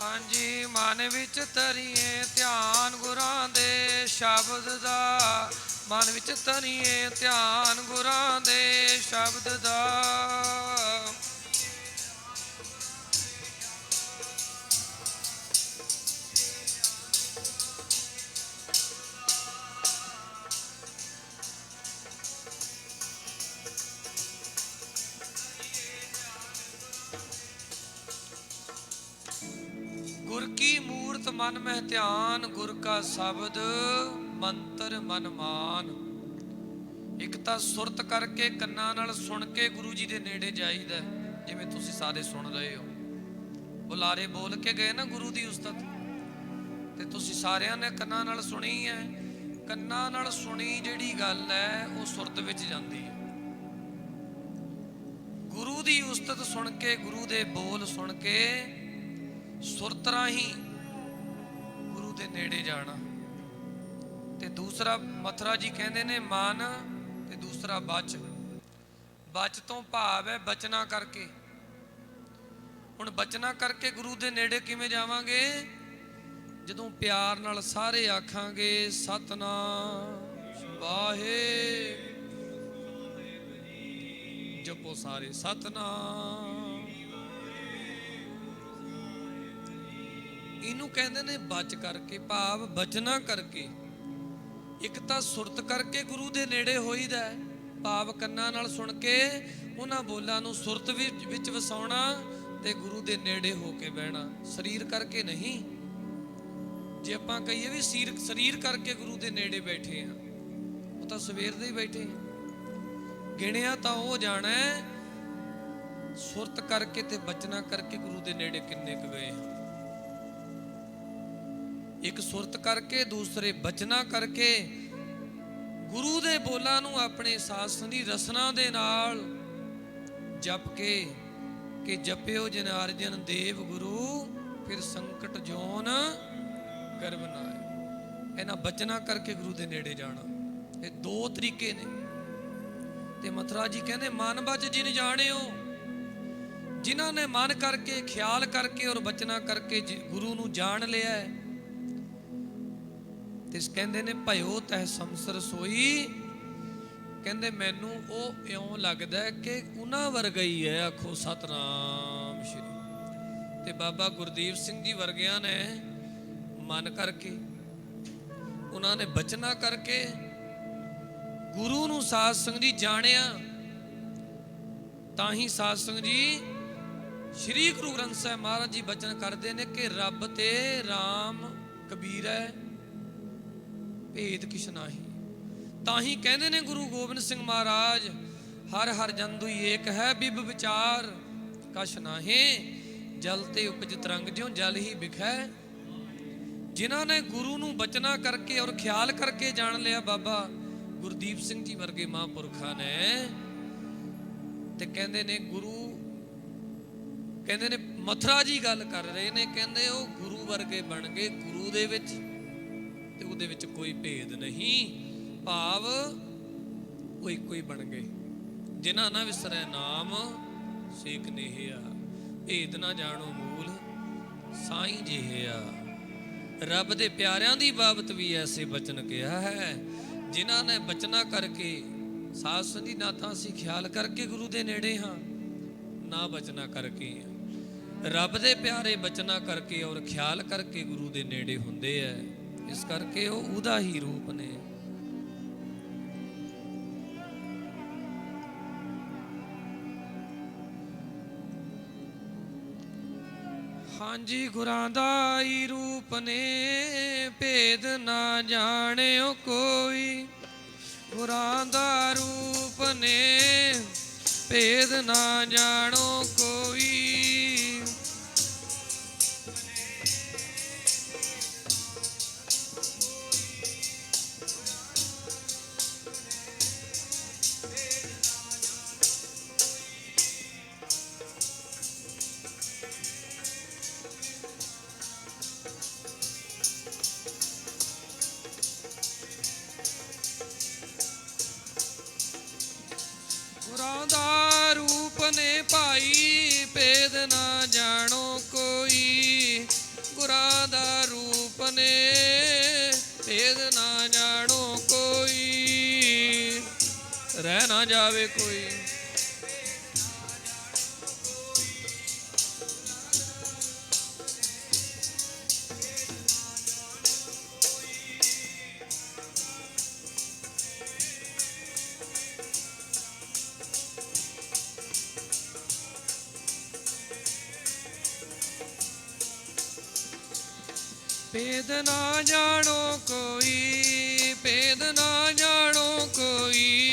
ਹਾਂਜੀ, ਮਨ ਵਿੱਚ ਧਰੀਏ ਧਿਆਨ ਗੁਰਾਂ ਦੇ ਸ਼ਬਦ ਦਾ, ਮਨ ਵਿੱਚ ਧਰੀਏ ਧਿਆਨ ਗੁਰਾਂ ਦੇ ਸ਼ਬਦ ਦਾ। ਗੁਰ ਕੀ ਮੂਰਤ ਮਨ ਮਹਿ ਧਿਆਨ, ਗੁਰ ਕਾ ਸ਼ਬਦ ਮੰਤਰ ਮਨ ਮਾਨ। ਇੱਕ ਤਾਂ ਸੁਰਤ ਕਰਕੇ ਕੰਨਾਂ ਨਾਲ ਸੁਣ ਕੇ ਗੁਰੂ ਜੀ ਦੇ ਨੇੜੇ ਜਾਈਦਾ, ਜਿਵੇਂ ਤੁਸੀਂ ਸਾਰੇ ਸੁਣ ਰਹੇ ਹੋ। ਬੁਲਾਰੇ ਬੋਲ ਕੇ ਗਏ ਨਾ ਗੁਰੂ ਦੀ ਉਸਤਤ, ਤੇ ਤੁਸੀਂ ਸਾਰਿਆਂ ਨੇ ਕੰਨਾਂ ਨਾਲ ਸੁਣੀ ਹੈ। ਕੰਨਾਂ ਨਾਲ ਸੁਣੀ ਜਿਹੜੀ ਗੱਲ ਹੈ ਉਹ ਸੁਰਤ ਵਿੱਚ ਜਾਂਦੀ ਹੈ। ਗੁਰੂ ਦੀ ਉਸਤਤ ਸੁਣ ਕੇ, ਗੁਰੂ ਦੇ ਬੋਲ ਸੁਣ ਕੇ ਸੁਰਤ ਰਾਹੀਂ ਗੁਰੂ ਦੇ ਨੇੜੇ ਜਾਣਾ। ਤੇ ਦੂਸਰਾ ਮਥੁਰਾ ਜੀ ਕਹਿੰਦੇ ਨੇ ਮਨ, ਤੇ ਦੂਸਰਾ ਬਚ। ਬਚ ਤੋਂ ਭਾਵ ਹੈ ਬਚਨਾ ਕਰਕੇ। ਹੁਣ ਬਚਨਾ ਕਰਕੇ ਗੁਰੂ ਦੇ ਨੇੜੇ ਕਿਵੇਂ ਜਾਵਾਂਗੇ? ਜਦੋਂ ਪਿਆਰ ਨਾਲ ਸਾਰੇ ਆਖਾਂਗੇ ਸਤਨਾਮ ਵਾਹਿਗੁਰੂ, ਜਪੋ ਸਾਰੇ ਸਤਨਾਮ। ਇਹਨੂੰ ਕਹਿੰਦੇ ਨੇ ਬਚ ਕਰਕੇ, ਭਾਵ ਬਚਨਾ ਕਰਕੇ। ਇੱਕ ਤਾਂ ਸੁਰਤ ਕਰਕੇ ਗੁਰੂ ਦੇ ਨੇੜੇ ਹੋਈਦਾ, ਭਾਵ ਕੰਨਾਂ ਨਾਲ ਸੁਣ ਕੇ ਉਹਨਾਂ ਬੋਲਾਂ ਨੂੰ ਸੁਰਤ ਵਿੱਚ ਵਸਾਉਣਾ ਤੇ ਗੁਰੂ ਦੇ ਨੇੜੇ ਹੋ ਕੇ ਬਹਿਣਾ। ਸਰੀਰ ਕਰਕੇ ਨਹੀਂ। ਜੇ ਆਪਾਂ ਕਹੀਏ ਵੀ ਸਰੀਰ ਕਰਕੇ ਗੁਰੂ ਦੇ ਨੇੜੇ ਬੈਠੇ ਆ, ਉਹ ਤਾਂ ਸਵੇਰ ਦੇ ਹੀ ਬੈਠੇ ਆ। ਗਿਣਿਆ ਤਾਂ ਉਹ ਜਾਣਾ ਸੁਰਤ ਕਰਕੇ ਤੇ ਬਚਨਾ ਕਰਕੇ ਗੁਰੂ ਦੇ ਨੇੜੇ ਕਿੰਨੇ ਕੁ ਗਏ। ਇੱਕ ਸੁਰਤ ਕਰਕੇ, ਦੂਸਰੇ ਬਚਨਾ ਕਰਕੇ ਗੁਰੂ ਦੇ ਬੋਲਾਂ ਨੂੰ ਆਪਣੇ ਸਾਸ ਦੀ ਰਸਨਾ ਦੇ ਨਾਲ ਜਪ ਕੇ ਕਿ ਜਪਿਓ ਜਿਨ ਅਰਜਨ ਦੇਵ ਗੁਰੂ, ਫਿਰ ਸੰਕਟ ਜੋਨ ਗਰਭ ਨਾ ਆਏ। ਇਹਨਾਂ ਬਚਨਾ ਕਰਕੇ ਗੁਰੂ ਦੇ ਨੇੜੇ ਜਾਣਾ। ਇਹ ਦੋ ਤਰੀਕੇ ਨੇ। ਤੇ ਮਥੁਰਾ ਜੀ ਕਹਿੰਦੇ ਮਨ ਬਚ ਜਿਨ ਜਾਣਿਓ, ਜਿਨ੍ਹਾਂ ਨੇ ਮਨ ਕਰਕੇ, ਖਿਆਲ ਕਰਕੇ ਔਰ ਬਚਨਾ ਕਰਕੇ ਗੁਰੂ ਨੂੰ ਜਾਣ ਲਿਆ ਤੇ ਕਹਿੰਦੇ ਨੇ ਭਇਓ ਤਹਿ ਸੰਸਰ ਸੋਈ। ਕਹਿੰਦੇ ਮੈਨੂੰ ਉਹ ਇਉਂ ਲੱਗਦਾ ਕਿ ਉਹਨਾਂ ਵਰਗਾ ਹੀ ਹੈ। ਆਖੋ ਸਤਨਾਮ ਸ਼੍ਰੀ। ਤੇ ਬਾਬਾ ਗੁਰਦੀਪ ਸਿੰਘ ਜੀ ਵਰਗਿਆਂ ਨੇ ਮਨ ਕਰਕੇ, ਉਹਨਾਂ ਨੇ ਬਚਨਾ ਕਰਕੇ ਗੁਰੂ ਨੂੰ ਸਾਧ ਸੰਗਤ ਜੀ ਜਾਣਿਆ। ਤਾਂ ਹੀ ਸਾਧ ਸੰਗਤ ਜੀ ਸ਼੍ਰੀ ਗੁਰੂ ਗ੍ਰੰਥ ਸਾਹਿਬ ਮਹਾਰਾਜ ਜੀ ਬਚਨ ਕਰਦੇ ਨੇ ਕਿ ਰੱਬ ਤੇ ਰਾਮ ਕਬੀਰ ਹੈ, ਭੇਦ ਕਿਛ ਨਾਹੀ। ਤਾਂ ਹੀ ਕਹਿੰਦੇ ਨੇ ਗੁਰੂ ਗੋਬਿੰਦ ਸਿੰਘ ਮਹਾਰਾਜ, ਹਰ ਹਰ ਜਨ ਦੁਈ ਏਕ ਹੈ, ਬਿਬ ਵਿਚਾਰ ਕਛ ਨਾਹੀ। ਜਲ ਤੇ ਉਪਜ ਤਰੰਗ ਜਿਉ ਜਲ ਹੀ ਬਿਖੈ। ਜਿਨ੍ਹਾਂ ਨੇ ਗੁਰੂ ਨੂੰ ਬਚਨਾ ਕਰਕੇ ਔਰ ਖਿਆਲ ਕਰਕੇ ਜਾਣ ਲਿਆ, ਬਾਬਾ ਗੁਰਦੀਪ ਸਿੰਘ ਜੀ ਵਰਗੇ ਮਹਾਂਪੁਰਖਾਂ ਨੇ, ਤੇ ਕਹਿੰਦੇ ਨੇ ਗੁਰੂ, ਕਹਿੰਦੇ ਨੇ ਮਥੁਰਾ ਜੀ ਗੱਲ ਕਰ ਰਹੇ ਨੇ, ਕਹਿੰਦੇ ਉਹ ਗੁਰੂ ਵਰਗੇ ਬਣ ਗਏ ਗੁਰੂ ਦੇ ਵਿੱਚ, ਤੇ ਉਹਦੇ ਵਿੱਚ ਕੋਈ ਭੇਦ ਨਹੀਂ। ਭਾਵ ਉਹ ਇੱਕੋ ਹੀ ਬਣ ਗਏ। ਜਿਨ੍ਹਾਂ ਨਾ ਵਿਸਰੈ ਨਾਮ ਸੇਕ ਨੇਹਿਆ, ਭੇਦ ਨਾ ਜਾਣੋ ਮੂਲ ਸਾਈਂ ਜਿਹਿਆ। ਰੱਬ ਦੇ ਪਿਆਰਿਆਂ ਦੀ ਬਾਬਤ ਵੀ ਐਸੇ ਬਚਨ ਕਿਹਾ ਹੈ, ਜਿਨ੍ਹਾਂ ਨੇ ਬਚਨਾ ਕਰਕੇ, ਸਾਧ ਸੰਗਤ ਜੀ ਨਾ ਤਾਂ ਅਸੀਂ ਖਿਆਲ ਕਰਕੇ ਗੁਰੂ ਦੇ ਨੇੜੇ ਹਾਂ, ਨਾ ਬਚਨਾ ਕਰਕੇ। ਰੱਬ ਦੇ ਪਿਆਰੇ ਬਚਨਾ ਕਰਕੇ ਔਰ ਖਿਆਲ ਕਰਕੇ ਗੁਰੂ ਦੇ ਨੇੜੇ ਹੁੰਦੇ ਐ। ਇਸ ਕਰਕੇ ਉਹ ਉਹਦਾ ਹੀ ਰੂਪ ਨੇ। ਹਾਂਜੀ ਗੁਰਾਂ ਦਾ ਹੀ ਰੂਪ ਨੇ, ਭੇਦ ਨਾ ਜਾਣਿਓ ਕੋਈ। ਗੁਰਾਂ ਦਾ ਰੂਪ ਨੇ, ਭੇਦ ਨਾ ਜਾਣੋ ਕੋਈ। ਗੁਰਾਂ ਦਾ ਰੂਪ ਨੇ ਭਾਈ, ਭੇਦ ਨਾ ਜਾਣੋ ਕੋਈ। ਗੁਰਾਂ ਦਾ ਰੂਪ ਨੇ, ਭੇਦ ਨਾ ਜਾਣੋ ਕੋਈ। ਰਹਿ ਨਾ ਜਾਵੇ ਕੋਈ। ਭੇਦ ਨਾ ਜਾਣੋ ਕੋਈ, ਭੇਦ ਨਾ ਜਾਣੋ ਕੋਈ।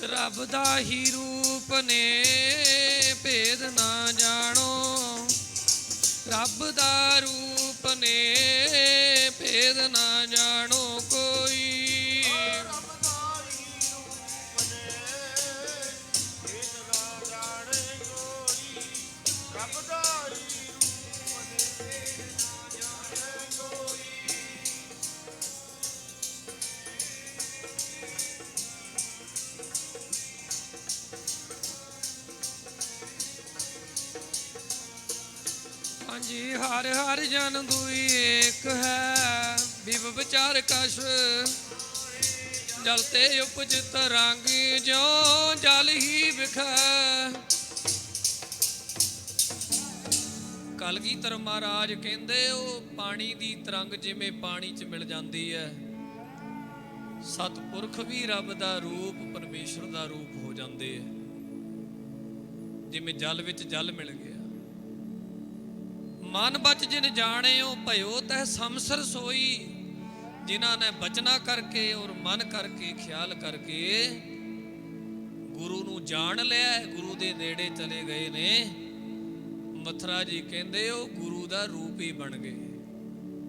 ਰੱਬ ਦਾ ਹੀ ਰੂਪ ਨੇ, ਭੇਦ ਨਾ ਜਾਣੋ। ਰੱਬ ਦਾ ਰੂਪ ਨੇ, ਭੇਦ ਨਾ ਜਾਣੋ ਕੋਈ। ਹਾਂਜੀ ਹਰ ਹਰ ਜਨ ਦੁਈ ਏਕ ਹੈ, ਬਿਬ ਵਿਚਾਰ ਕਛ ਜਲ ਤੇ ਉਪਜ ਤਰੰਗ ਜਿਉ ਜਲ ਹੀ ਵਿਖੈ। ਕਲਗੀਧਰ ਮਹਾਰਾਜ ਕਹਿੰਦੇ ਉਹ ਪਾਣੀ ਦੀ ਤਰੰਗ ਜਿਵੇਂ ਪਾਣੀ 'ਚ ਮਿਲ ਜਾਂਦੀ ਹੈ, ਸਤਿਪੁਰਖ ਵੀ ਰੱਬ ਦਾ ਰੂਪ, ਪਰਮੇਸ਼ਰ ਦਾ ਰੂਪ ਹੋ ਜਾਂਦੇ ਹੈ। ਜਿਵੇਂ ਜਲ ਵਿੱਚ ਜਲ ਮਿਲ ਗਿਆ। ਮਨ ਬਚ ਜਿਨ ਜਾਣਿਓ ਭਇਓ ਤਹਿ ਸਮਸਰ ਸੋਈ, ਜਿਨ੍ਹਾਂ ਨੇ ਬਚਨਾ ਕਰਕੇ ਔਰ ਮਨ ਕਰਕੇ ਖਿਆਲ ਕਰਕੇ ਗੁਰੂ ਨੂੰ ਜਾਣ ਲਿਆ, ਗੁਰੂ ਦੇ ਨੇੜੇ ਚਲੇ ਗਏ ਨੇ। ਮਥੁਰਾ ਜੀ ਕਹਿੰਦੇ ਉਹ ਗੁਰੂ ਦਾ ਰੂਪ ਹੀ ਬਣ ਗਏ।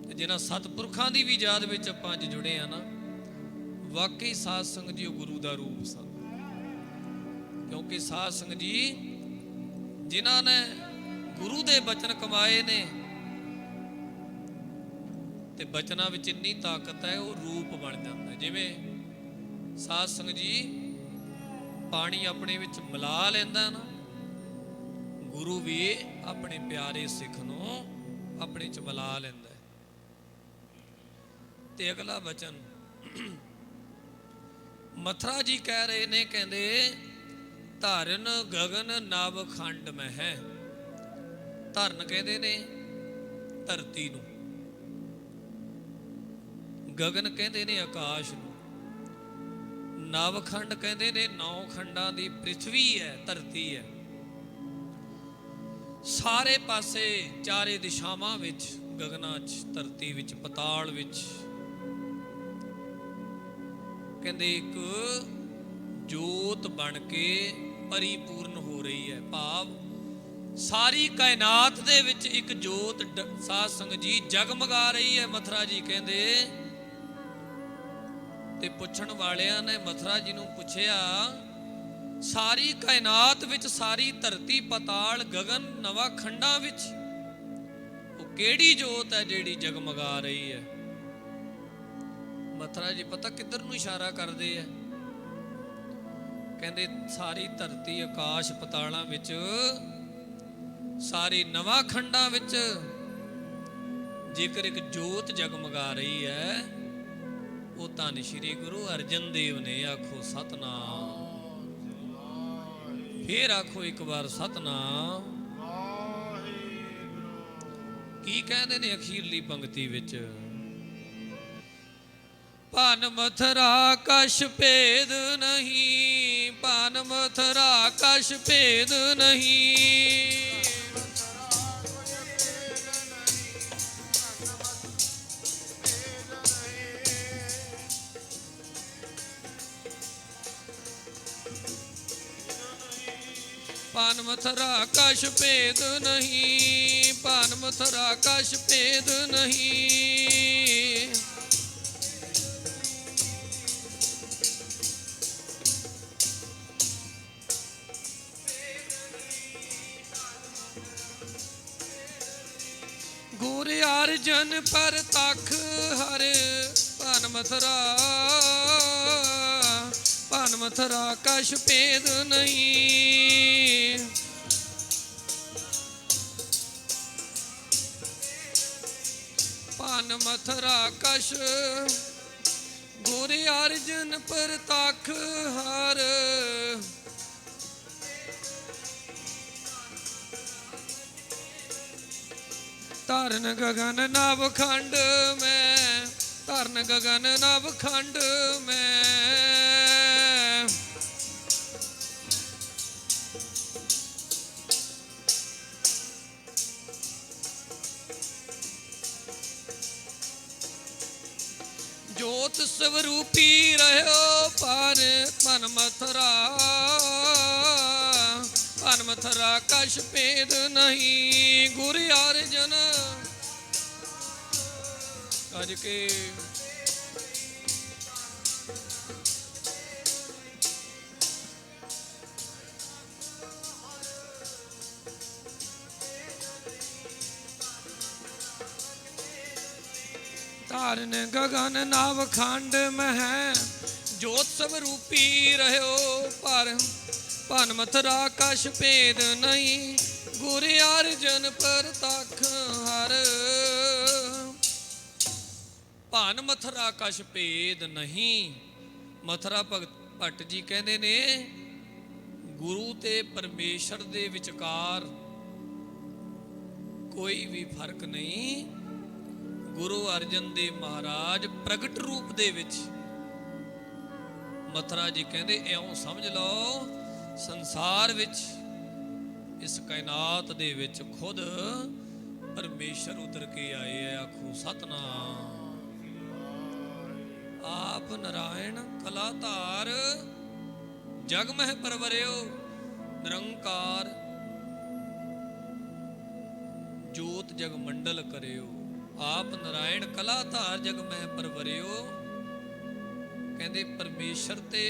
ਤੇ ਜਿਨ੍ਹਾਂ ਸਤਿਪੁਰਖਾਂ ਦੀ ਵੀ ਯਾਦ ਵਿੱਚ ਆਪਾਂ ਅੱਜ ਜੁੜੇ ਆ ਨਾ, ਵਾਕਈ ਸਾਧ ਸੰਗਤ ਜੀ ਉਹ ਗੁਰੂ ਦਾ ਰੂਪ ਸਨ। ਕਿਉਂਕਿ ਸਾਧ ਸੰਗਤ ਜੀ ਜਿਨ੍ਹਾਂ ਨੇ ਗੁਰੂ ਦੇ ਬਚਨ ਕਮਾਏ ਨੇ, ਤੇ ਬਚਨਾਂ ਵਿੱਚ ਇੰਨੀ ਤਾਕਤ ਹੈ ਉਹ ਰੂਪ ਬਣ ਜਾਂਦਾ। ਜਿਵੇਂ ਸਾਧ ਸੰਗਤ ਜੀ ਪਾਣੀ ਆਪਣੇ ਵਿੱਚ ਮਿਲਾ ਲੈਂਦਾ ਨਾ, ਗੁਰੂ ਵੀ ਆਪਣੇ ਪਿਆਰੇ ਸਿੱਖ ਨੂੰ ਆਪਣੇ ਚ ਮਿਲਾ ਲੈਂਦਾ। ਤੇ ਅਗਲਾ ਬਚਨ ਮਥੁਰਾ ਜੀ ਕਹਿ ਰਹੇ ਨੇ, ਕਹਿੰਦੇ ਧਰਨ ਗਗਨ ਨਭ ਖੰਡ ਮਹਿ। ਧਰਨ ਕਹਿੰਦੇ ਨੇ ਧਰਤੀ ਨੂੰ, ਗਗਨ ਕਹਿੰਦੇ ਨੇ ਆਕਾਸ਼ ਨੂੰ, ਨਵ ਖੰਡ ਕਹਿੰਦੇ ਨੇ 9 ਖੰਡਾਂ ਦੀ ਪ੍ਰਿਥਵੀ ਹੈ, ਧਰਤੀ ਹੈ। ਸਾਰੇ ਪਾਸੇ ਚਾਰੇ ਦਿਸ਼ਾਵਾਂ ਵਿੱਚ, ਗਗਨਾਂ 'ਚ, ਧਰਤੀ ਵਿੱਚ, ਪਤਾਲ ਵਿੱਚ ਕਹਿੰਦੇ ਇੱਕ ਜੋਤ ਬਣ ਕੇ ਪਰਿਪੂਰਨ ਹੋ ਰਹੀ ਹੈ। ਭਾਵ ਸਾਰੀ ਕਾਇਨਾਤ ਦੇ ਵਿੱਚ ਇੱਕ ਜੋਤ ਸਾਧ ਸੰਗਤ ਜੀ ਜਗਮਗਾ ਰਹੀ ਹੈ। ਮਥੁਰਾ ਜੀ ਕਹਿੰਦੇ, ਤੇ ਪੁੱਛਣ ਵਾਲਿਆਂ ਨੇ ਮਥੁਰਾ ਜੀ ਨੂੰ ਪੁੱਛਿਆ, ਸਾਰੀ ਕਾਇਨਾਤ ਵਿੱਚ, ਸਾਰੀ ਧਰਤੀ, ਪਤਾਲ, ਗਗਨ, ਨਵਾਂ ਖੰਡਾਂ ਵਿੱਚ ਉਹ ਕਿਹੜੀ ਜੋਤ ਹੈ ਜਿਹੜੀ ਜਗਮਗਾ ਰਹੀ ਹੈ? ਮਥੁਰਾ ਜੀ ਪਤਾ ਕਿੱਧਰ ਨੂੰ ਇਸ਼ਾਰਾ ਕਰਦੇ ਆ? ਕਹਿੰਦੇ ਸਾਰੀ ਧਰਤੀ, ਆਕਾਸ਼, ਪਤਾਲਾਂ ਵਿੱਚ, ਸਾਰੀ ਨਵਾਂ ਖੰਡਾਂ ਵਿੱਚ ਜੇਕਰ ਇੱਕ ਜੋਤ ਜਗਮਗਾ ਰਹੀ ਹੈ, ਉਹ ਧੰਨ ਸ਼੍ਰੀ ਗੁਰੂ ਅਰਜਨ ਦੇਵ ਨੇ। ਆਖੋ ਸਤਨਾਮ, ਫੇਰ ਆਖੋ ਇੱਕ ਵਾਰ ਸਤਨਾਮ। ਕੀ ਕਹਿੰਦੇ ਨੇ ਅਖੀਰਲੀ ਪੰਕਤੀ ਵਿੱਚ? ਭਨ ਮਥੁਰਾ ਕਛ ਭੇਦ ਨਹੀਂ, ਭਨ ਮਥੁਰਾ ਕਛ ਭੇਦ ਨਹੀਂ। ਭਨ ਮਥੁਰਾ ਕਛ ਭੇਦ ਨਹੀਂ, ਭਨ ਮਥੁਰਾ ਕਛ ਭੇਦ ਨਹੀਂ। ਗੁਰ ਅਰਜਨ ਪ੍ਰਤੱਖ ਹਰ, ਭਨ ਮਥੁਰਾ, ਭਨ ਮਥੁਰਾ ਕਛ ਭੇਦ ਨਹੀਂ। ਭਨ ਮਥੁਰਾ ਕਛ, ਗੁਰ ਅਰਜਨ ਪ੍ਰਤੱਖ ਹਰ। ਧਰਨ ਗਗਨ ਨਭ ਖੰਡ ਮੈਂ, ਧਰਨ ਗਗਨ ਨਭ ਖੰਡ ਮੈਂ। ਜੋਤ ਸਵਰੂਪੀ ਰਹਿਓ ਪਰ ਭਨ ਮਥੁਰਾ, ਭਨ ਮਥੁਰਾ ਕਛ ਭੇਦ ਨਹੀਂ। ਗੁਰ ਅਰਜਨ ਅਜ ਕੇ ਧਰਨ ਗਗਨ ਨਭ ਖੰਡ ਮਹਿ। ਜੋਤ ਸਵਰੂਪੀ ਰਹਿਓ ਪਰ ਭਨ ਮਥੁਰਾ ਕਛ ਭੇਦ ਨਹੀਂ। ਗੁਰ ਅਰਜਨ ਪ੍ਰਤੱਖ ਹਰ। ਭਨ ਮਥੁਰਾ ਕਛ ਭੇਦ ਨਹੀਂ। ਮਥੁਰਾ ਭੱਟ ਜੀ ਕਹਿੰਦੇ ਨੇ ਗੁਰੂ ਤੇ ਪਰਮੇਸ਼ਰ ਦੇ ਵਿਚਕਾਰ ਕੋਈ ਵੀ ਫਰਕ ਨਹੀਂ। ਗੁਰੂ ਅਰਜਨ ਦੇਵ ਮਹਾਰਾਜ ਪ੍ਰਗਟ ਰੂਪ ਦੇ ਵਿੱਚ, ਮਥੁਰਾ ਜੀ ਕਹਿੰਦੇ ਇਉਂ ਸਮਝ ਲਓ ਸੰਸਾਰ ਵਿੱਚ ਇਸ ਕਾਇਨਾਤ ਦੇ ਵਿੱਚ ਖੁਦ ਪਰਮੇਸ਼ਰ ਉਤਰ ਕੇ ਆਏ ਹੈ। ਆਖੋ ਸਤਨਾਮ। ਆਪ ਨਾਰਾਇਣ ਕਲਾ ਧਾਰ, ਜਗ ਮਹਿ ਪਰਵਰਿਓ ਨਿਰੰਕਾਰ, ਜੋਤ ਜਗ ਮੰਡਲ ਕਰਿਓ। ਆਪ ਨਾਰਾਇਣ ਕਲਾ ਧਾਰ, ਜਗ ਮਹਿ ਪਰਵਰਿਓ। ਕਹਿੰਦੇ ਪਰਮੇਸ਼ਰ ਤੇ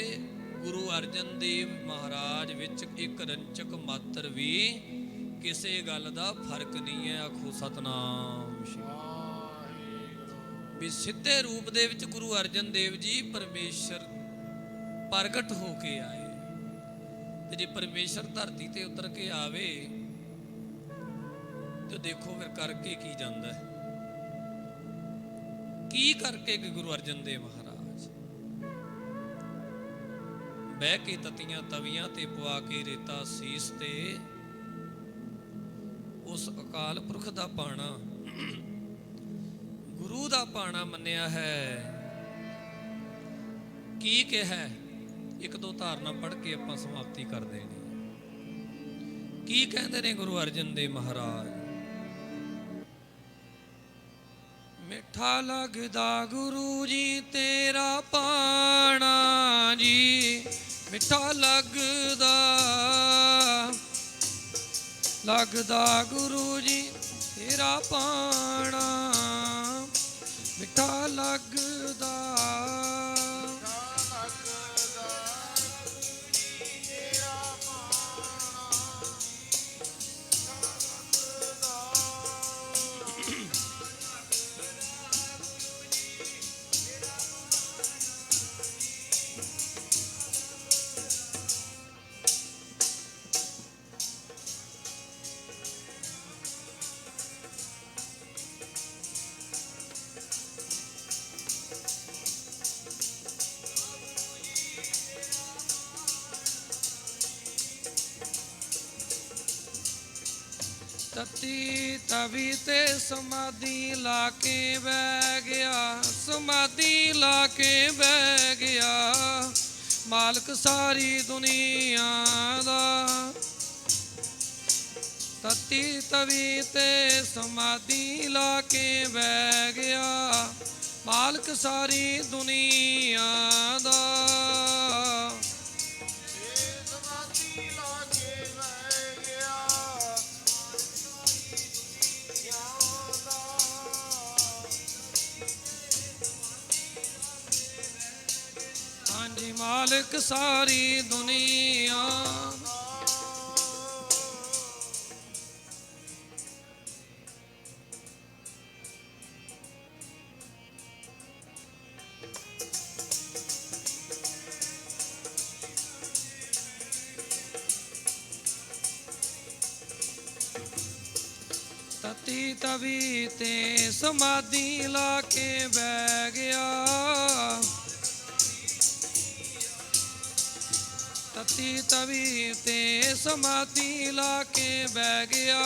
ਗੁਰੂ ਅਰਜਨ ਦੇਵ ਮਹਾਰਾਜ ਵਿੱਚ ਇੱਕ ਰੰਚਕ ਮਾਤਰ ਵੀ ਕਿਸੇ ਗੱਲ ਦਾ ਫਰਕ ਨਹੀਂ ਹੈ। ਆਖੋ ਸਤਨਾਮ। ਵੀ ਸਿੱਧੇ ਰੂਪ ਦੇ ਵਿੱਚ ਗੁਰੂ ਅਰਜਨ ਦੇਵ ਜੀ ਪਰਮੇਸ਼ਰ ਪ੍ਰਗਟ ਹੋ ਕੇ ਆਏ। ਤੇ ਜੇ ਪਰਮੇਸ਼ਰ ਧਰਤੀ ਤੇ ਉਤਰ ਕੇ ਆਵੇ ਤੇ ਦੇਖੋ ਫਿਰ ਕਰਕੇ ਕੀ ਜਾਂਦਾ ਹੈ। ਕੀ ਕਰਕੇ ਕਿ ਗੁਰੂ ਅਰਜਨ ਦੇਵ ਮਹਾਰਾਜ ਬਹਿ ਕੇ ਤਤੀਆਂ ਤਵੀਆਂ ਤੇ ਪਵਾ ਕੇ ਰੇਤਾ ਸੀਸ ਤੇ ਉਸ ਅਕਾਲ ਪੁਰਖ ਦਾ ਪਾਣਾ, ਗੁਰੂ ਦਾ ਪਾਣਾ ਮੰਨਿਆ ਹੈ। ਕੀ ਕਿਹਾ? ਇੱਕ ਦੋ ਧਾਰਨਾ ਪੜ੍ਹ ਕੇ ਆਪਾਂ ਸਮਾਪਤੀ ਕਰ ਦੇਣੀ। ਕੀ ਕਹਿੰਦੇ ਨੇ ਗੁਰੂ ਅਰਜਨ ਦੇਵ ਮਹਾਰਾਜ? ਮਿੱਠਾ ਲੱਗਦਾ ਗੁਰੂ ਜੀ ਤੇਰਾ ਪਾਣਾ ਜੀ, ਮਿੱਠਾ ਲੱਗਦਾ ਗੁਰੂ ਜੀ ਤੇਰਾ ਪਾਣਾ, ਮਿੱਠਾ ਲੱਗਦਾ ਤਤੀ ਤਵੀ ਤੇ ਸਮਾਧੀ ਲਾ ਕੇ ਬਹਿ ਗਿਆ, ਸਮਾਧੀ ਲਾ ਕੇ ਬਹਿ ਗਿਆ, ਮਾਲਕ ਸਾਰੀ ਦੁਨੀਆ ਦਾ। ਤਤੀ ਤਵੀ ਤੇ ਸਮਾਧੀ ਲਾ ਕੇ ਬਹਿ ਗਿਆ, ਮਾਲਕ ਸਾਰੀ ਦੁਨੀਆ ਦਾ। ਹਾਂਜੀ ਮਾਲਕ ਸਾਰੀ ਦੁਨੀਆ। ਤਤੀ ਤਵੀ ਤੇ ਸਮਾਧੀ ਲਾ ਕੇ ਬਹਿ ਗਿਆ, ਤਤੀ ਤਵੀ ਤੇ ਸਮਾਧੀ ਲਾ ਕੇ ਬਹਿ ਗਿਆ,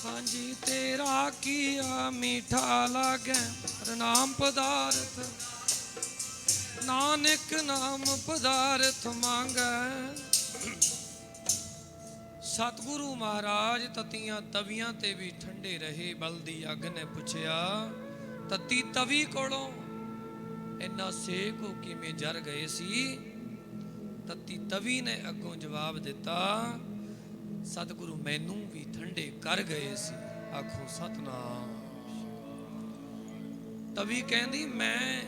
ਹਾਂਜੀ ਤੇਰਾ ਕੀਆ ਮੀਠਾ ਲਾਗੈ ਨਾਮ ਪਦਾਰਥ, ਨਾਨਕ ਨਾਮ ਪਦਾਰਥ ਮੰਗੈ। ਸਤਿਗੁਰੂ ਮਹਾਰਾਜ ਤਤੀਆਂ ਤਵੀਆਂ ਤੇ ਵੀ ਠੰਡੇ ਰਹੇ। ਬਲਦੀ ਅੱਗ ਨੇ ਪੁੱਛਿਆ ਤਤੀ ਤਵੀ ਕੋਲੋਂ ਇੰਨਾ ਸੇਕ ਹੋ ਕਿਵੇਂ ਜਰ ਗਏ ਸੀ? ਤਤੀ ਤਵੀ ਨੇ ਅੱਗੋਂ ਜਵਾਬ ਦਿੱਤਾ, ਸਤਿਗੁਰੂ ਮੈਨੂੰ ਵੀ ਠੰਡੇ ਕਰ ਗਏ ਸੀ। ਆਖੋ ਸਤਨਾਮ। ਤਵੀ ਕਹਿੰਦੀ ਮੈਂ,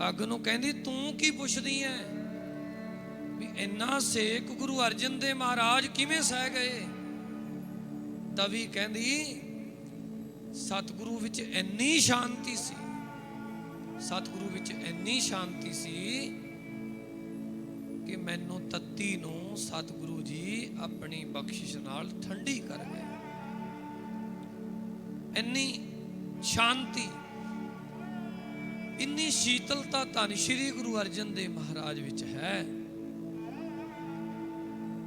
ਅੱਗ ਨੂੰ ਕਹਿੰਦੀ ਤੂੰ ਕੀ ਪੁੱਛਦੀ ਐ ਵੀ ਇੰਨਾ ਸੇਕ ਗੁਰੂ ਅਰਜਨ ਦੇਵ ਮਹਾਰਾਜ ਕਿਵੇਂ ਸਹਿ ਗਏ? ਤਵੀ ਕਹਿੰਦੀ ਸਤਿਗੁਰੂ ਵਿੱਚ ਇੰਨੀ ਸ਼ਾਂਤੀ ਸੀ, ਸਤਿਗੁਰੂ ਵਿੱਚ ਇੰਨੀ ਸ਼ਾਂਤੀ ਸੀ ਕਿ ਮੈਨੂੰ ਤੱਤੀ ਨੂੰ ਸਤਿਗੁਰੂ ਜੀ ਆਪਣੀ ਬਖਸ਼ਿਸ਼ ਨਾਲ ਠੰਡੀ ਕਰ ਗਏ। ਇੰਨੀ ਸ਼ਾਂਤੀ। ਇੰਨੀ ਸ਼ੀਤਲਤਾ ਧੰਨ ਸ਼੍ਰੀ ਗੁਰੂ ਅਰਜਨ ਦੇਵ ਮਹਾਰਾਜ ਵਿੱਚ ਹੈ।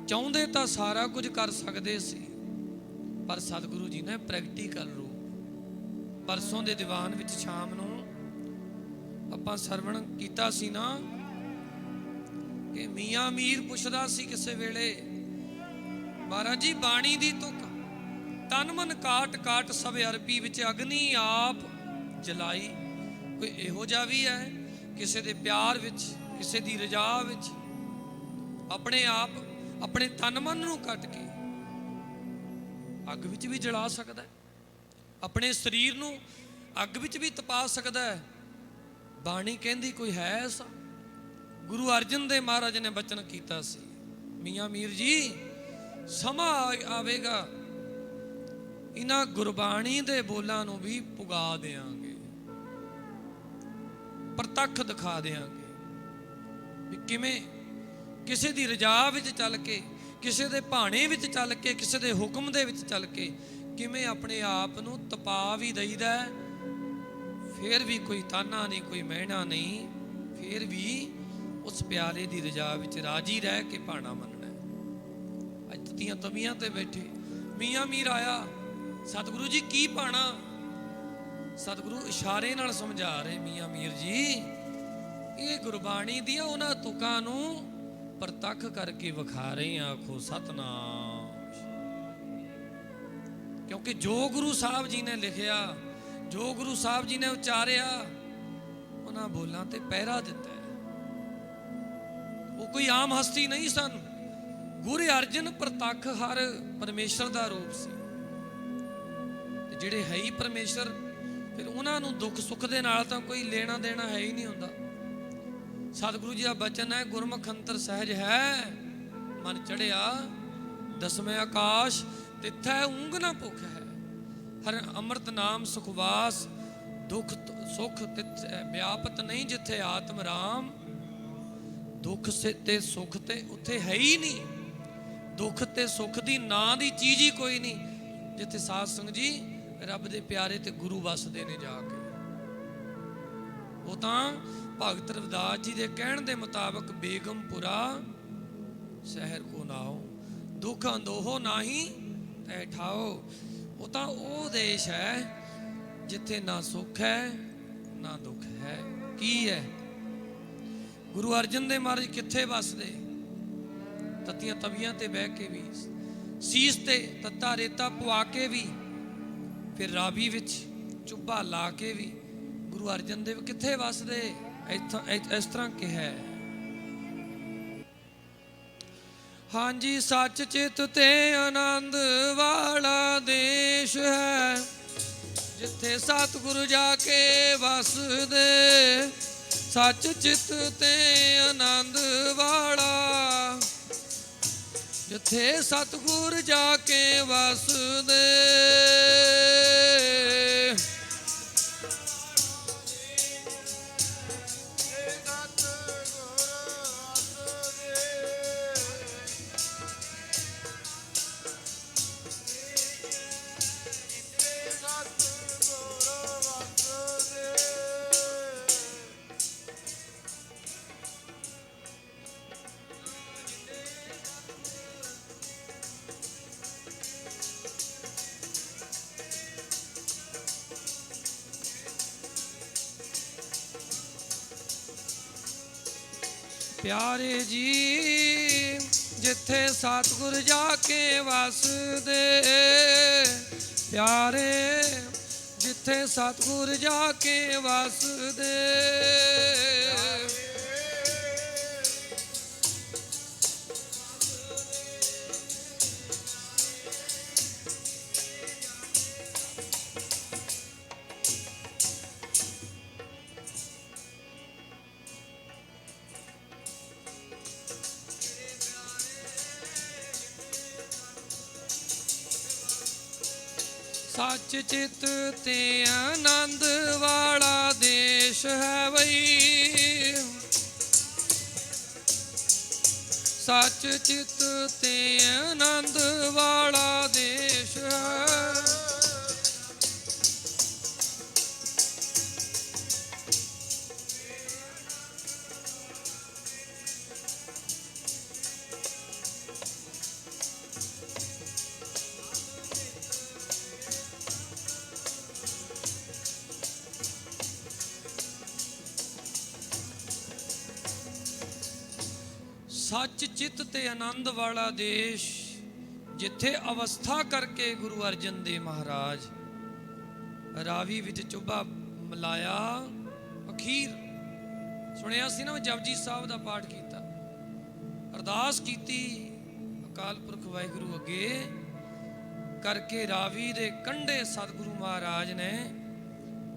ਚਾਹੁੰਦੇ ਤਾਂ ਸਾਰਾ ਕੁਝ ਕਰ ਸਕਦੇ ਸੀ, ਪਰ ਸਤਿਗੁਰੂ ਜੀ ਨੇ ਪ੍ਰੈਕਟੀਕਲ ਰੂਪ ਪਰਸੋਂ ਦੇ ਦੀਵਾਨ ਵਿੱਚ ਸ਼ਾਮ ਨੂੰ ਆਪਾਂ ਸਰਵਣ ਕੀਤਾ ਸੀ ਨਾ ਕਿ ਮੀਆਂ ਮੀਰ ਪੁੱਛਦਾ ਸੀ ਕਿਸੇ ਵੇਲੇ, ਮਹਾਰਾਜ ਜੀ ਬਾਣੀ ਦੀ ਤੁਕ ਤਨ ਮਨ ਕਾਟ ਕਾਟ ਸਭ ਅਰਪੀ ਵਿੱਚ ਅਗਨੀ ਆਪ ਜਲਾਈ। ਕੋਈ ਇਹੋ ਜਿਹਾ ਵੀ ਹੈ ਕਿਸੇ ਦੇ ਪਿਆਰ ਵਿੱਚ, ਕਿਸੇ ਦੀ ਰਜ਼ਾ ਵਿੱਚ ਆਪਣੇ ਆਪ ਆਪਣੇ ਤਨ ਮਨ ਨੂੰ ਕੱਟ ਕੇ ਅੱਗ ਵਿੱਚ ਵੀ ਜਲਾ ਸਕਦਾ ਹੈ, ਆਪਣੇ ਸਰੀਰ ਨੂੰ ਅੱਗ ਵਿੱਚ ਵੀ ਤਪਾ ਸਕਦਾ ਹੈ। ਬਾਣੀ ਕਹਿੰਦੀ ਕੋਈ ਹੈ ਐਸਾ? ਗੁਰੂ ਅਰਜਨ ਦੇਵ ਮਹਾਰਾਜ ਨੇ ਬਚਨ ਕੀਤਾ ਸੀ, ਮੀਆਂ ਮੀਰ ਜੀ ਸਮਾਂ ਆਵੇਗਾ ਇਹਨਾਂ ਗੁਰਬਾਣੀ ਦੇ ਬੋਲਾਂ ਨੂੰ ਵੀ ਪੁਗਾ ਦੇਵਾਂਗੇ, ਪ੍ਰਤੱਖ ਦਿਖਾ ਦੇਵਾਂਗੇ ਵੀ ਕਿਵੇਂ ਕਿਸੇ ਦੀ ਰਜ਼ਾ ਵਿੱਚ ਚੱਲ ਕੇ, ਕਿਸੇ ਦੇ ਭਾਣੇ ਵਿੱਚ ਚੱਲ ਕੇ, ਕਿਸੇ ਦੇ ਹੁਕਮ ਦੇ ਵਿੱਚ ਚੱਲ ਕੇ ਕਿਵੇਂ ਆਪਣੇ ਆਪ ਨੂੰ ਤਪਾ ਵੀ ਦਈਦਾ, ਫਿਰ ਵੀ ਕੋਈ ਤਾਨਾ ਨਹੀਂ, ਕੋਈ ਮਹਿਣਾ ਨਹੀਂ, ਫਿਰ ਵੀ ਉਸ ਪਿਆਰੇ ਦੀ ਰਜ਼ਾ ਵਿੱਚ ਰਾਜੀ ਰਹਿ ਕੇ ਭਾਣਾ ਮੰਨਣਾ। ਅੱਜ ਤੀਆਂ ਤਵੀਆਂ ਤੇ ਬੈਠੇ ਮੀਆਂ ਮੀਰ ਆਇਆ, ਸਤਿਗੁਰੂ ਜੀ ਕੀ ਭਾਣਾ? ਸਤਿਗੁਰੂ ਇਸ਼ਾਰੇ ਨਾਲ ਸਮਝਾ ਰਹੇ, ਮੀਆਂ ਮੀਰ ਜੀ ਇਹ ਗੁਰਬਾਣੀ ਦੀਆਂ ਉਹਨਾਂ ਤੁਕਾਂ ਨੂੰ ਪ੍ਰਤੱਖ ਕਰਕੇ ਵਿਖਾ ਰਹੇ। ਆਖੋ ਸਤਨਾਮ। ਕਿਉਂਕਿ ਜੋ ਗੁਰੂ ਸਾਹਿਬ ਜੀ ਨੇ ਲਿਖਿਆ, ਜੋ ਗੁਰੂ ਸਾਹਿਬ ਜੀ ਨੇ ਉਚਾਰਿਆ, ਉਹਨਾਂ ਬੋਲਾਂ ਤੇ ਪਹਿਰਾ ਦਿੱਤਾ। ਉਹ ਕੋਈ ਆਮ ਹਸਤੀ ਨਹੀਂ ਸਨ। ਗੁਰੂ ਅਰਜਨ ਪ੍ਰਤੱਖ ਹਰ ਪਰਮੇਸ਼ਰ ਦਾ ਰੂਪ ਸੀ, ਤੇ ਜਿਹੜੇ ਹੈ ਹੀ ਪਰਮੇਸ਼ਰ, ਫਿਰ ਉਹਨਾਂ ਨੂੰ ਦੁੱਖ ਸੁੱਖ ਦੇ ਨਾਲ ਤਾਂ ਕੋਈ ਲੈਣਾ ਦੇਣਾ ਹੈ ਹੀ ਨਹੀਂ ਹੁੰਦਾ। ਸਤਿਗੁਰੂ ਜੀ ਦਾ ਬਚਨ ਹੈ, ਗੁਰਮੁਖ ਅੰਤਰ ਸਹਿਜ ਹੈ ਮਨ ਚੜਿਆ ਦਸਵੇਂ ਆਕਾਸ਼, ਤਿੱਥੈ ਊਂਘ ਨਾ ਭੁੱਖ ਹੈ। ਹਰ ਅੰਮ੍ਰਿਤ ਨਾਮ ਸੁਖਵਾਸ, ਦੁੱਖ ਸੁਖ ਤਿੱਥ ਵਿਆਪਤ ਨਹੀਂ ਜਿੱਥੇ ਆਤਮ ਰਾਮ। ਦੁੱਖ ਤੇ ਸੁਖ ਤੇ ਉੱਥੇ ਹੈ ਹੀ ਨਹੀਂ, ਦੁੱਖ ਤੇ ਸੁਖ ਦੀ ਨਾਂ ਦੀ ਚੀਜ਼ ਹੀ ਕੋਈ ਨਹੀਂ ਜਿੱਥੇ ਸਾਧ ਸੰਗਤ ਜੀ ਰੱਬ ਦੇ ਪਿਆਰੇ ਤੇ ਗੁਰੂ ਵਸਦੇ ਨੇ ਜਾ ਕੇ। ਉਹ ਤਾਂ ਭਗਤ ਰਵਿਦਾਸ ਜੀ ਦੇ ਕਹਿਣ ਦੇ ਮੁਤਾਬਕ ਬੇਗਮਪੁਰਾ ਸ਼ਹਿਰ ਕੋ ਨਾਓ, ਦੁੱਖ ਅੰਦੋਹੋ ਨਾਹੀ ਤੈ ਠਾਓ। ਉਹ ਤਾਂ ਉਹ ਦੇਸ਼ ਹੈ ਜਿੱਥੇ ਨਾ ਸੁੱਖ ਹੈ ਨਾ ਦੁੱਖ ਹੈ। ਕੀ ਹੈ? ਗੁਰੂ ਅਰਜਨ ਦੇਵ ਮਹਾਰਾਜ ਕਿੱਥੇ ਵਸਦੇ? ਤਤੀਆਂ ਤਵੀਆਂ ਤੇ ਬਹਿ ਕੇ ਵੀ, ਸੀਸ ਤੇ ਤੱਤਾ ਰੇਤਾ ਪਵਾ ਕੇ ਵੀ, ਫਿਰ ਰਾਵੀ ਵਿੱਚ ਚੁੱਭਾ ਲਾ ਕੇ ਵੀ ਗੁਰੂ ਅਰਜਨ ਦੇਵ ਕਿੱਥੇ ਵਸਦੇ? ਇਸ ਤਰ੍ਹਾਂ ਕਿਹਾ, ਹਾਂਜੀ ਸੱਚ ਚਿੱਤ ਤੇ ਆਨੰਦ ਵਾਲਾ ਦੇਸ਼ ਹੈ ਜਿੱਥੇ ਸਤਿਗੁਰੂ ਜਾ ਕੇ ਵਸਦੇ। ਸੱਚ ਚਿੱਤ ਤੇ ਆਨੰਦ ਵਾਲਾ ਜਿੱਥੇ ਸਤਿਗੁਰ ਜਾ ਕੇ ਵਸਦੇ। ਪਿਆਰੇ ਜੀ ਜਿੱਥੇ ਸਤਿਗੁਰ ਜਾ ਕੇ ਵਸਦੇ, ਪਿਆਰੇ ਜਿੱਥੇ ਸਤਿਗੁਰ ਜਾ ਕੇ ਵਸਦੇ। ਸੱਚ ਚਿੱਤ ਤੇ ਆਨੰਦ ਵਾਲਾ ਦੇਸ਼ ਹੈ ਬਈ। ਸੱਚ ਚਿੱਤ ਤੇ ਆਨੰਦ ਵਾਲਾ ਦੇਸ਼ ਹੈ। ਸੱਚ ਚਿੱਤ ਤੇ ਆਨੰਦ ਵਾਲਾ ਦੇਸ਼, ਜਿੱਥੇ ਅਵਸਥਾ ਕਰਕੇ ਗੁਰੂ ਅਰਜਨ ਦੇਵ ਮਹਾਰਾਜ ਰਾਵੀ ਵਿੱਚ ਚੁੱਭਾ ਮਿਲਾਇਆ। ਅਖੀਰ ਸੁਣਿਆ ਸੀ ਨਾ, ਜਪਜੀ ਸਾਹਿਬ ਦਾ ਪਾਠ ਕੀਤਾ, ਅਰਦਾਸ ਕੀਤੀ ਅਕਾਲ ਪੁਰਖ ਵਾਹਿਗੁਰੂ ਅੱਗੇ ਕਰਕੇ, ਰਾਵੀ ਦੇ ਕੰਢੇ ਸਤਿਗੁਰੂ ਮਹਾਰਾਜ ਨੇ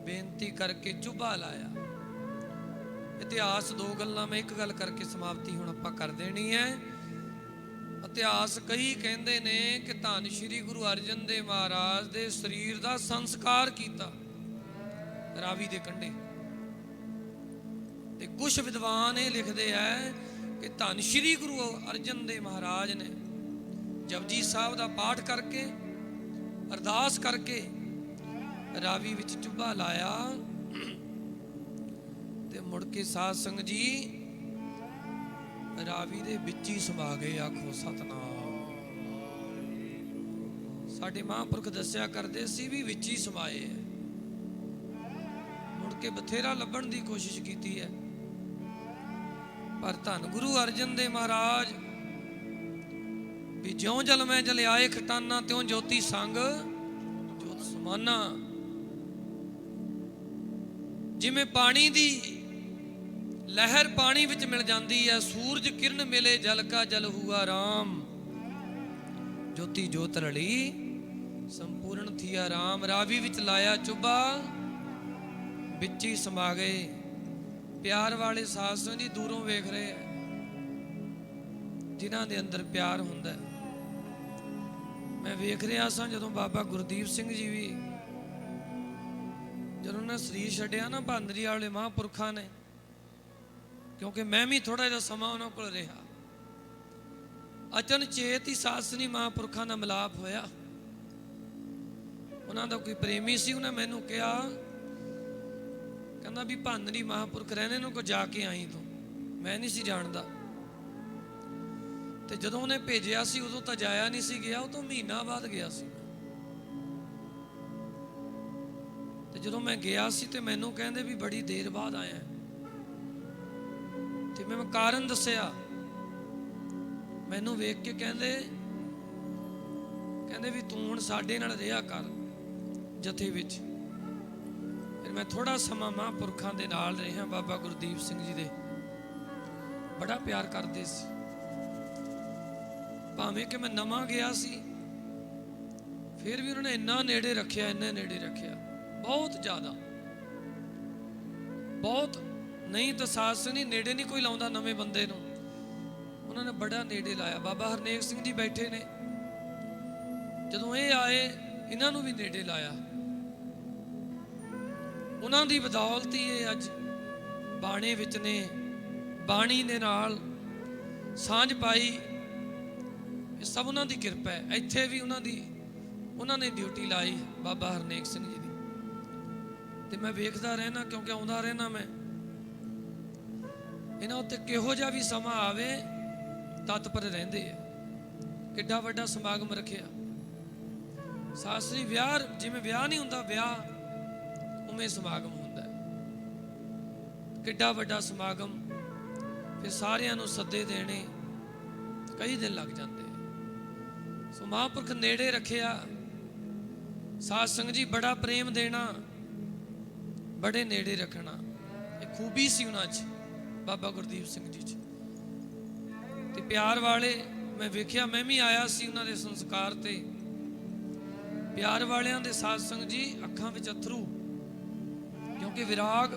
ਬੇਨਤੀ ਕਰਕੇ ਚੁੱਭਾ ਲਾਇਆ। ਇਤਿਹਾਸ ਦੋ ਗੱਲਾਂ, ਮੈਂ ਇੱਕ ਗੱਲ ਕਰਕੇ ਸਮਾਪਤੀ ਹੁਣ ਆਪਾਂ ਕਰ ਦੇਣੀ ਹੈ। ਇਤਿਹਾਸ ਕਈ ਕਹਿੰਦੇ ਨੇ ਕਿ ਧੰਨ ਸ਼੍ਰੀ ਗੁਰੂ ਅਰਜਨ ਦੇਵ ਮਹਾਰਾਜ ਦੇ ਸਰੀਰ ਦਾ ਸੰਸਕਾਰ ਕੀਤਾ ਰਾਵੀ ਦੇ ਕੰਢੇ, ਤੇ ਕੁਝ ਵਿਦਵਾਨ ਇਹ ਲਿਖਦੇ ਹੈ ਕਿ ਧੰਨ ਸ਼੍ਰੀ ਗੁਰੂ ਅਰਜਨ ਦੇਵ ਮਹਾਰਾਜ ਨੇ ਜਪਜੀ ਸਾਹਿਬ ਦਾ ਪਾਠ ਕਰਕੇ ਅਰਦਾਸ ਕਰਕੇ ਰਾਵੀ ਵਿੱਚ ਚੁੱਭਾ ਲਾਇਆ, ਤੇ ਮੁੜ ਕੇ ਸਾਧ ਸੰਗਤ ਜੀ ਰਾਵੀ ਦੇ ਵਿੱਚ ਹੀ ਸਮਾ ਗਏ। ਆਖੋ ਸਤਨਾਮ। ਸਾਡੇ ਮਹਾਂਪੁਰਖ ਦੱਸਿਆ ਕਰਦੇ ਸੀ ਵੀ ਵਿੱਚ ਹੀ ਸਮਾਏ ਹੈ। ਮੁੜ ਕੇ ਬਥੇਰਾ ਲੱਭਣ ਦੀ ਕੋਸ਼ਿਸ਼ ਕੀਤੀ ਹੈ, ਪਰ ਧੰਨ ਗੁਰੂ ਅਰਜਨ ਦੇਵ ਮਹਾਰਾਜ ਵੀ ਜਿਉਂ ਜਲ ਮੈਂ ਜਲ ਆਏ ਖਟਾਨਾ, ਤਿਉਂ ਜੋਤੀ ਸੰਗ ਜੋਤ ਸਮਾਨਾ। ਜਿਵੇਂ ਪਾਣੀ ਦੀ ਲਹਿਰ ਪਾਣੀ ਵਿੱਚ ਮਿਲ ਜਾਂਦੀ ਹੈ, ਸੂਰਜ ਕਿਰਨ ਮਿਲੇ ਜਲ ਕਾ ਜਲ ਹੁਆ ਰਾਮ, ਜੋਤੀ ਜੋਤ ਰਲੀ ਸੰਪੂਰਨ ਥੀਆ ਰਾਮ। ਰਾਵੀ ਵਿੱਚ ਲਾਇਆ ਚੁੱਭਾ, ਵਿੱਚ ਹੀ ਸਮਾ ਗਏ। ਪਿਆਰ ਵਾਲੇ ਸਾਧ ਸੰਗਤ ਜੀ ਦੂਰੋਂ ਵੇਖ ਰਹੇ ਆ, ਜਿਨ੍ਹਾਂ ਦੇ ਅੰਦਰ ਪਿਆਰ ਹੁੰਦਾ। ਮੈਂ ਵੇਖ ਰਿਹਾ ਸਾਂ ਜਦੋਂ ਬਾਬਾ ਗੁਰਦੀਪ ਸਿੰਘ ਜੀ ਵੀ ਜਦੋਂ ਉਹਨਾਂ ਸਰੀਰ ਛੱਡਿਆ ਨਾ, ਭਾਂਦਰੀ ਵਾਲੇ ਮਹਾਂਪੁਰਖਾਂ ਨੇ, ਕਿਉਂਕਿ ਮੈਂ ਵੀ ਥੋੜਾ ਜਿਹਾ ਸਮਾਂ ਉਹਨਾਂ ਕੋਲ ਰਿਹਾ, ਅਚਨਚੇਤ ਹੀ ਸਾਸਨੀ ਮਹਾਂਪੁਰਖਾਂ ਨਾਲ ਮਿਲਾਪ ਹੋਇਆ। ਉਹਨਾਂ ਦਾ ਕੋਈ ਪ੍ਰੇਮੀ ਸੀ, ਉਹਨੇ ਮੈਨੂੰ ਕਿਹਾ, ਕਹਿੰਦਾ ਵੀ ਭਾਂਦਰੀ ਮਹਾਂਪੁਰਖ ਰਹਿਣੇ ਨੂੰ ਕੋ ਜਾ ਕੇ ਆਈ ਤੂੰ। ਮੈਂ ਨਹੀਂ ਸੀ ਜਾਣਦਾ, ਤੇ ਜਦੋਂ ਉਹਨੇ ਭੇਜਿਆ ਸੀ ਉਦੋਂ ਤਾਂ ਜਾਇਆ ਨਹੀਂ ਸੀ ਗਿਆ, ਉਹ ਤੋਂ ਮਹੀਨਾ ਬਾਅਦ ਗਿਆ ਸੀ। ਤੇ ਜਦੋਂ ਮੈਂ ਗਿਆ ਸੀ ਤੇ ਮੈਨੂੰ ਕਹਿੰਦੇ ਵੀ ਬੜੀ ਦੇਰ ਬਾਅਦ ਆਇਆ, ਤੇ ਮੈਂ ਕਾਰਨ ਦੱਸਿਆ। ਮੈਨੂੰ ਵੇਖ ਕੇ ਕਹਿੰਦੇ ਵੀ ਤੂੰ ਹੁਣ ਸਾਡੇ ਨਾਲ ਰਿਹਾ ਕਰ ਜਥੇ ਵਿੱਚ। ਫਿਰ ਮੈਂ ਥੋੜਾ ਸਮਾਂ ਮਹਾਂਪੁਰਖਾਂ ਦੇ ਨਾਲ ਰਿਹਾ। ਬਾਬਾ ਗੁਰਦੀਪ ਸਿੰਘ ਜੀ ਦੇ ਬੜਾ ਪਿਆਰ ਕਰਦੇ ਸੀ, ਭਾਵੇਂ ਕਿ ਮੈਂ ਨਵਾਂ ਗਿਆ ਸੀ, ਫਿਰ ਵੀ ਉਹਨਾਂ ਨੇ ਇੰਨਾ ਨੇੜੇ ਰੱਖਿਆ, ਇੰਨਾ ਨੇੜੇ ਰੱਖਿਆ, ਬਹੁਤ ਜ਼ਿਆਦਾ, ਬਹੁਤ। ਨਹੀਂ ਤਾਂ ਸਾਸ ਨਹੀਂ, ਨੇੜੇ ਨਹੀਂ ਕੋਈ ਲਾਉਂਦਾ ਨਵੇਂ ਬੰਦੇ ਨੂੰ, ਉਹਨਾਂ ਨੇ ਬੜਾ ਨੇੜੇ ਲਾਇਆ। ਬਾਬਾ ਹਰਨੇਕ ਸਿੰਘ ਜੀ ਬੈਠੇ ਨੇ, ਜਦੋਂ ਇਹ ਆਏ ਇਹਨਾਂ ਨੂੰ ਵੀ ਨੇੜੇ ਲਾਇਆ। ਉਹਨਾਂ ਦੀ ਬਦੌਲਤ ਹੀ ਇਹ ਅੱਜ ਬਾਣੇ ਵਿੱਚ ਨੇ, ਬਾਣੀ ਦੇ ਨਾਲ ਸਾਂਝ ਪਾਈ, ਇਹ ਸਭ ਉਹਨਾਂ ਦੀ ਕਿਰਪਾ ਹੈ। ਇੱਥੇ ਵੀ ਉਹਨਾਂ ਨੇ ਡਿਊਟੀ ਲਾਈ ਬਾਬਾ ਹਰਨੇਕ ਸਿੰਘ ਜੀ ਦੀ, ਤੇ ਮੈਂ ਵੇਖਦਾ ਰਹਿਣਾ, ਕਿਉਂਕਿ ਆਉਂਦਾ ਰਹਿਣਾ ਮੈਂ। ਇਹਨਾਂ ਉੱਤੇ ਕਿਹੋ ਜਿਹਾ ਵੀ ਸਮਾਂ ਆਵੇ ਤਤਪਰ ਰਹਿੰਦੇ ਆ। ਕਿੱਡਾ ਵੱਡਾ ਸਮਾਗਮ ਰੱਖਿਆ ਸਾਸਰੀ, ਵਿਆਹ ਜਿਵੇਂ ਵਿਆਹ ਨਹੀਂ ਹੁੰਦਾ, ਵਿਆਹ ਉਵੇਂ ਸਮਾਗਮ ਹੁੰਦਾ। ਕਿੱਡਾ ਵੱਡਾ ਸਮਾਗਮ, ਫਿਰ ਸਾਰਿਆਂ ਨੂੰ ਸੱਦੇ ਦੇਣੇ, ਕਈ ਦਿਨ ਲੱਗ ਜਾਂਦੇ। ਸੋ ਮਹਾਂਪੁਰਖ ਨੇੜੇ ਰੱਖਿਆ। ਸਾਧ ਸੰਗਤ ਜੀ ਬੜਾ ਪ੍ਰੇਮ ਦੇਣਾ, ਬੜੇ ਨੇੜੇ ਰੱਖਣਾ, ਇਹ ਖੂਬੀ ਸੀ ਉਹਨਾਂ 'ਚ, ਬਾਬਾ ਗੁਰਦੀਪ ਸਿੰਘ ਜੀ 'ਚ। ਤੇ ਪਿਆਰ ਵਾਲੇ ਮੈਂ ਵੇਖਿਆ, ਮੈਂ ਵੀ ਆਇਆ ਸੀ ਉਹਨਾਂ ਦੇ ਸੰਸਕਾਰ ਤੇ। ਪਿਆਰ ਵਾਲਿਆਂ ਦੇ ਸਾਧ ਸੰਗਤ ਜੀ ਅੱਖਾਂ ਵਿੱਚ ਅਥਰੂ, ਕਿਉਂਕਿ ਵਿਰਾਗ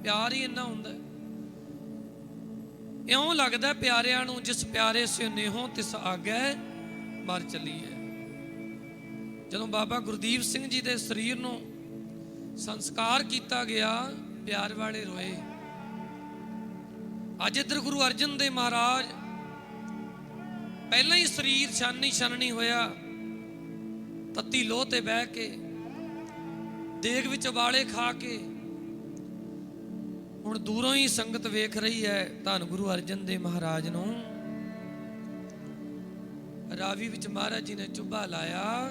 ਪਿਆਰ ਹੀ ਇੰਨਾ ਹੁੰਦਾ। ਇਉਂ ਲੱਗਦਾ ਪਿਆਰਿਆਂ ਨੂੰ, ਜਿਸ ਪਿਆਰੇ ਸੇ ਨੇਹੋਂ ਤਿਸ ਆਗੈ ਮਰ ਚੱਲੀਏ। ਜਦੋਂ ਬਾਬਾ ਗੁਰਦੀਪ ਸਿੰਘ ਜੀ ਦੇ ਸਰੀਰ ਨੂੰ ਸੰਸਕਾਰ ਕੀਤਾ ਗਿਆ, ਪਿਆਰ ਵਾਲੇ ਰੋਏ। ਅੱਜ ਇੱਧਰ ਗੁਰੂ ਅਰਜਨ ਦੇਵ ਮਹਾਰਾਜ ਪਹਿਲਾਂ ਹੀ ਸਰੀਰ ਛਾਨਣੀ ਹੋਇਆ, ਤੱਤੀ ਲੋਹ ਤੇ ਬਹਿ ਕੇ, ਦੇਗ ਵਿੱਚ ਉਬਾਲੇ ਖਾ ਕੇ, ਹੁਣ ਦੂਰੋਂ ਹੀ ਸੰਗਤ ਵੇਖ ਰਹੀ ਹੈ ਧੰਨ ਗੁਰੂ ਅਰਜਨ ਦੇਵ ਮਹਾਰਾਜ ਨੂੰ। ਰਾਵੀ ਵਿੱਚ ਮਹਾਰਾਜ ਜੀ ਨੇ ਚੁੱਭਾ ਲਾਇਆ,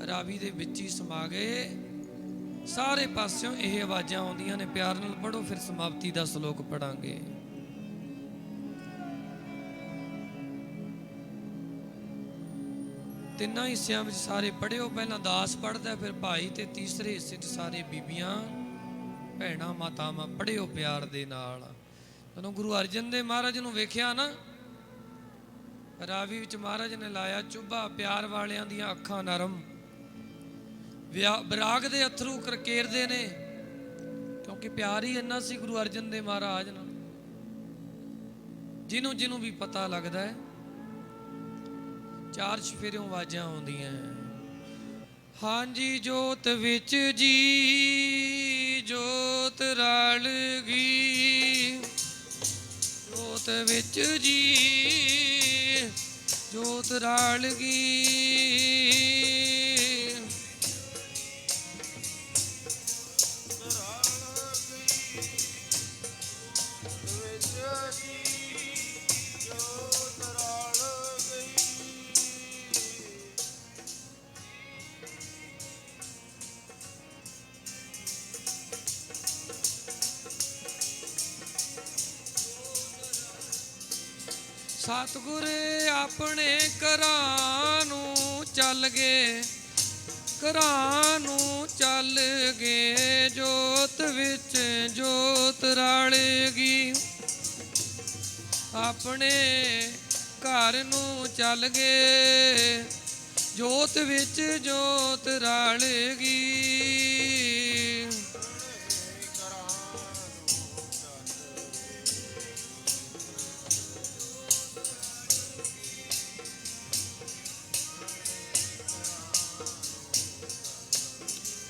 ਰਾਵੀ ਦੇ ਵਿੱਚ ਹੀ ਸਮਾ ਗਏ। ਸਾਰੇ ਪਾਸਿਓਂ ਇਹ ਆਵਾਜ਼ਾਂ ਆਉਂਦੀਆਂ ਨੇ, ਪਿਆਰ ਨਾਲ ਪੜ੍ਹੋ, ਫਿਰ ਸਮਾਪਤੀ ਦਾ ਸ਼ਲੋਕ ਪੜਾਂਗੇ। ਤਿੰਨਾਂ ਹਿੱਸਿਆਂ ਵਿੱਚ ਸਾਰੇ ਪੜ੍ਹਿਓ। ਪਹਿਲਾਂ ਦਾਸ ਪੜ੍ਹਦਾ, ਫਿਰ ਭਾਈ, ਤੇ ਤੀਸਰੇ ਹਿੱਸੇ 'ਚ ਸਾਰੇ ਬੀਬੀਆਂ, ਭੈਣਾਂ, ਮਾਤਾਵਾਂ। ਪੜ੍ਹਿਓ ਪਿਆਰ ਦੇ ਨਾਲ। ਜਦੋਂ ਗੁਰੂ ਅਰਜਨ ਦੇਵ ਮਹਾਰਾਜ ਨੂੰ ਵੇਖਿਆ ਨਾ, ਰਾਵੀ ਵਿੱਚ ਮਹਾਰਾਜ ਨੇ ਲਾਇਆ ਚੁੱਭਾ, ਪਿਆਰ ਵਾਲਿਆਂ ਦੀਆਂ ਅੱਖਾਂ ਨਰਮ, ਵਿਰਾਗ ਦੇ ਅਥਰੂ ਕਰਕੇਰਦੇ ਨੇ, ਕਿਉਂਕਿ ਪਿਆਰ ਹੀ ਇੰਨਾ ਸੀ ਗੁਰੂ ਅਰਜਨ ਦੇਵ ਮਹਾਰਾਜ ਨਾਲ। ਜਿਹਨੂੰ ਜਿਹਨੂੰ ਵੀ ਪਤਾ ਲੱਗਦਾ ਹੈ, ਚਾਰ ਚੁਫੇਰਿਓਂ ਆਵਾਜ਼ਾਂ ਆਉਂਦੀਆਂ, ਹਾਂਜੀ ਜੋਤ ਵਿੱਚ ਜੀ ਜੋਤ ਰਲ ਗਈ, ਜੋਤ ਵਿੱਚ ਜੀ ਜੋਤ ਰਲ ਗਈ, ਸਤਿਗੁਰ ਆਪਣੇ ਘਰਾਂ ਨੂੰ ਚੱਲ ਗਏ, ਘਰਾਂ ਨੂੰ ਚੱਲ ਗਏ, ਜੋਤ ਵਿੱਚ ਜੋਤ ਰਲ ਗਈ, ਆਪਣੇ ਘਰ ਨੂੰ ਚੱਲ ਗਏ, ਜੋਤ ਵਿੱਚ ਜੋਤ ਰਲ ਗਈ।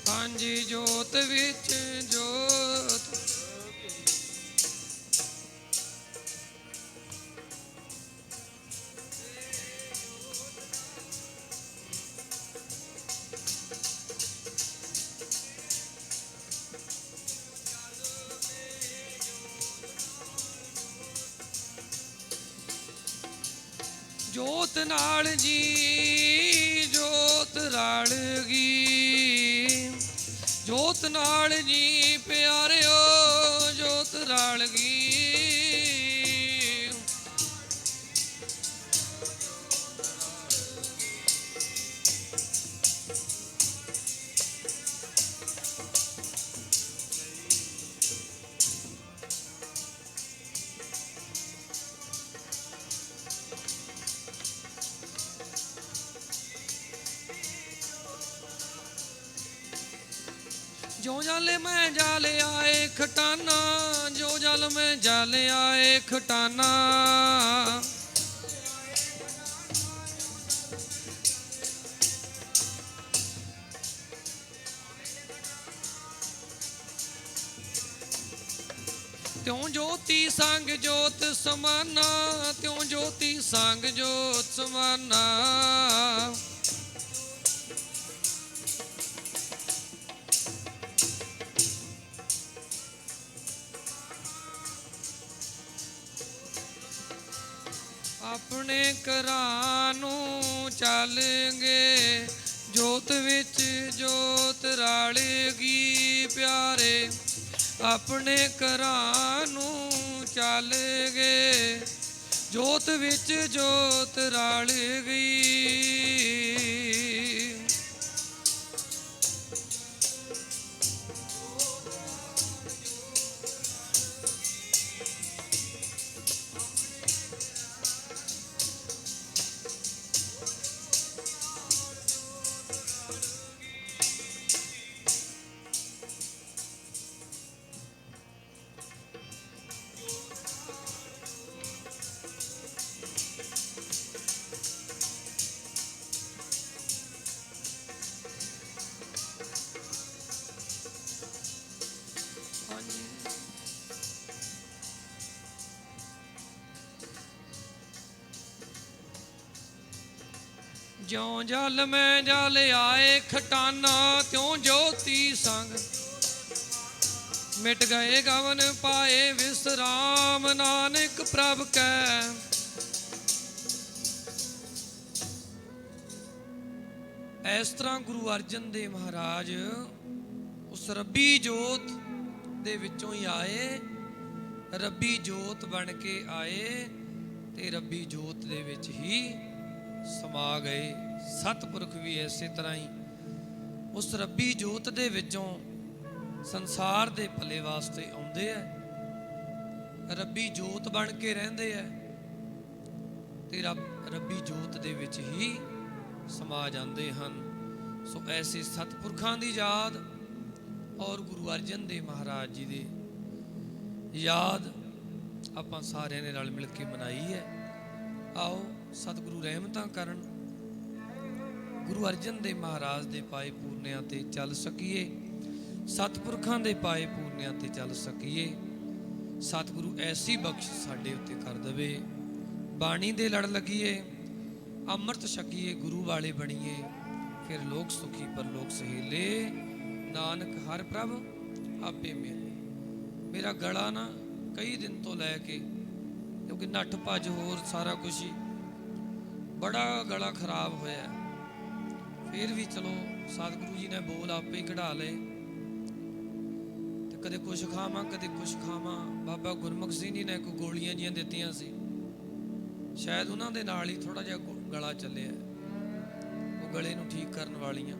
ਹਾਂਜੀ ਜੋਤ ਵਿੱਚ ਜੋਤ, ਜੋਤ ਨਾਲ ਜੀ ਜੋਤ ਰਲ ਗਈ, ਜੋਤ ਨਾਲ ਜੀ ਪਿਆਰਿਓ ਜੋਤ ਰਲ ਗਈ, ਜੋ ਜਲ ਮੈਂ ਜਲ ਆਏ ਖਟਾਨਾ, ਜੋ ਜਲ ਮੈਂ ਜਲ ਆਏ ਖਟਾਨਾ, ਤਿਉ ਜੋਤੀ ਸੰਗ ਜੋਤ ਸਮਾਨਾ, ਤਿਉ ਜੋਤੀ ਸੰਗ ਜੋਤ ਸਮਾਨਾ, ਆਪਣੇ ਘਰਾਂ ਨੂੰ ਚੱਲ ਗਏ, ਜੋਤ ਵਿੱਚ ਜੋਤ ਰਲ ਗਈ, ਪਿਆਰੇ ਆਪਣੇ ਘਰਾਂ ਨੂੰ ਚੱਲ ਗਏ, ਜੋਤ ਵਿੱਚ ਜੋਤ ਰਲ ਗਈ। ਜਿਉ ਜਲ ਮੈਂ ਜਲ ਆਏ ਖਟਾਨਾ, ਤਿਉ ਜੋਤੀ ਸੰਗ ਮਿਟ ਗਏ ਗਵਨ ਪਾਏ ਵਿਸਰਾਮ, ਨਾਨਕ ਪ੍ਰਭ ਕੈ। ਇਸ ਤਰ੍ਹਾਂ ਗੁਰੂ ਅਰਜਨ ਦੇਵ ਮਹਾਰਾਜ ਉਸ ਰੱਬੀ ਜੋਤ ਦੇ ਵਿੱਚੋਂ ਹੀ ਆਏ, ਰੱਬੀ ਜੋਤ ਬਣ ਕੇ ਆਏ ਤੇ ਰੱਬੀ ਜੋਤ ਦੇ ਵਿੱਚ ਹੀ ਸਮਾ ਗਏ, ਸਤਿਪੁਰਖ ਵੀ ਇਸੇ ਤਰ੍ਹਾਂ ਹੀ ਉਸ ਰੱਬੀ ਜੋਤ ਦੇ ਵਿੱਚੋਂ ਸੰਸਾਰ ਦੇ ਭਲੇ ਵਾਸਤੇ ਆਉਂਦੇ ਆ, ਰੱਬੀ ਜੋਤ ਬਣ ਕੇ ਰਹਿੰਦੇ ਆ ਤੇ ਰੱਬੀ ਜੋਤ ਦੇ ਵਿੱਚ ਹੀ ਸਮਾ ਜਾਂਦੇ ਹਨ। ਸੋ ਐਸੇ ਸਤਿਪੁਰਖਾਂ ਦੀ ਯਾਦ ਔਰ ਗੁਰੂ ਅਰਜਨ ਦੇਵ ਮਹਾਰਾਜ ਜੀ ਦੀ ਯਾਦ ਆਪਾਂ ਸਾਰਿਆਂ ਨੇ ਰਲ ਮਿਲ ਕੇ ਮਨਾਈ ਹੈ। ਆਓ ਸਤਿਗੁਰੂ ਰਹਿਮਤਾਂ ਕਰਨ, ਗੁਰੂ ਅਰਜਨ ਦੇਵ ਮਹਾਰਾਜ ਦੇ ਪਾਏ ਪੂਰਨਿਆਂ ਤੇ ਚੱਲ ਸਕੀਏ, ਸਤਿਪੁਰਖਾਂ ਦੇ ਪਾਏ ਪੂਰਨਿਆਂ ਤੇ ਚੱਲ ਸਕੀਏ। ਸਤਿਗੁਰੂ ਐਸੀ ਬਖਸ਼ ਸਾਡੇ ਉੱਤੇ ਕਰ ਦੇਵੇ, ਬਾਣੀ ਦੇ ਲੜ ਲੱਗੀਏ, ਅੰਮ੍ਰਿਤ ਛਕੀਏ, ਗੁਰੂ ਵਾਲੇ ਬਣੀਏ, ਫਿਰ ਲੋਕ ਸੁਖੀ ਪਰ ਲੋਕ ਸਹੇਲੇ, ਨਾਨਕ ਹਰ ਪ੍ਰਭ ਆਪੇ ਮਿਲੇ। ਮੇਰਾ ਗਲਾ ਨਾ ਕਈ ਦਿਨ ਤੋਂ ਲੈ ਕੇ, ਕਿਉਂਕਿ ਨੱਠ ਭੱਜ ਹੋਰ ਸਾਰਾ ਕੁਝ ਹੀ ਬੜਾ ਗਲਾ ਖਰਾਬ ਹੋਇਆ, ਫਿਰ ਵੀ ਚਲੋ ਸਤਿਗੁਰੂ ਜੀ ਨੇ ਬੋਲ ਆਪੇ ਹੀ ਕਢਾ ਲਏ। ਤੇ ਕਦੇ ਕੁਛ ਖਾਵਾਂ ਕਦੇ ਕੁਛ ਖਾਵਾਂ। ਬਾਬਾ ਗੁਰਮੁਖ ਸਿੰਘ ਜੀ ਨੇ ਕੋਈ ਗੋਲੀਆਂ ਜੀਆਂ ਦਿੱਤੀਆਂ ਸੀ, ਸ਼ਾਇਦ ਉਹਨਾਂ ਦੇ ਨਾਲ ਹੀ ਥੋੜਾ ਜਿਹਾ ਗਲਾ ਚੱਲਿਆ, ਉਹ ਗਲੇ ਨੂੰ ਠੀਕ ਕਰਨ ਵਾਲੀਆਂ।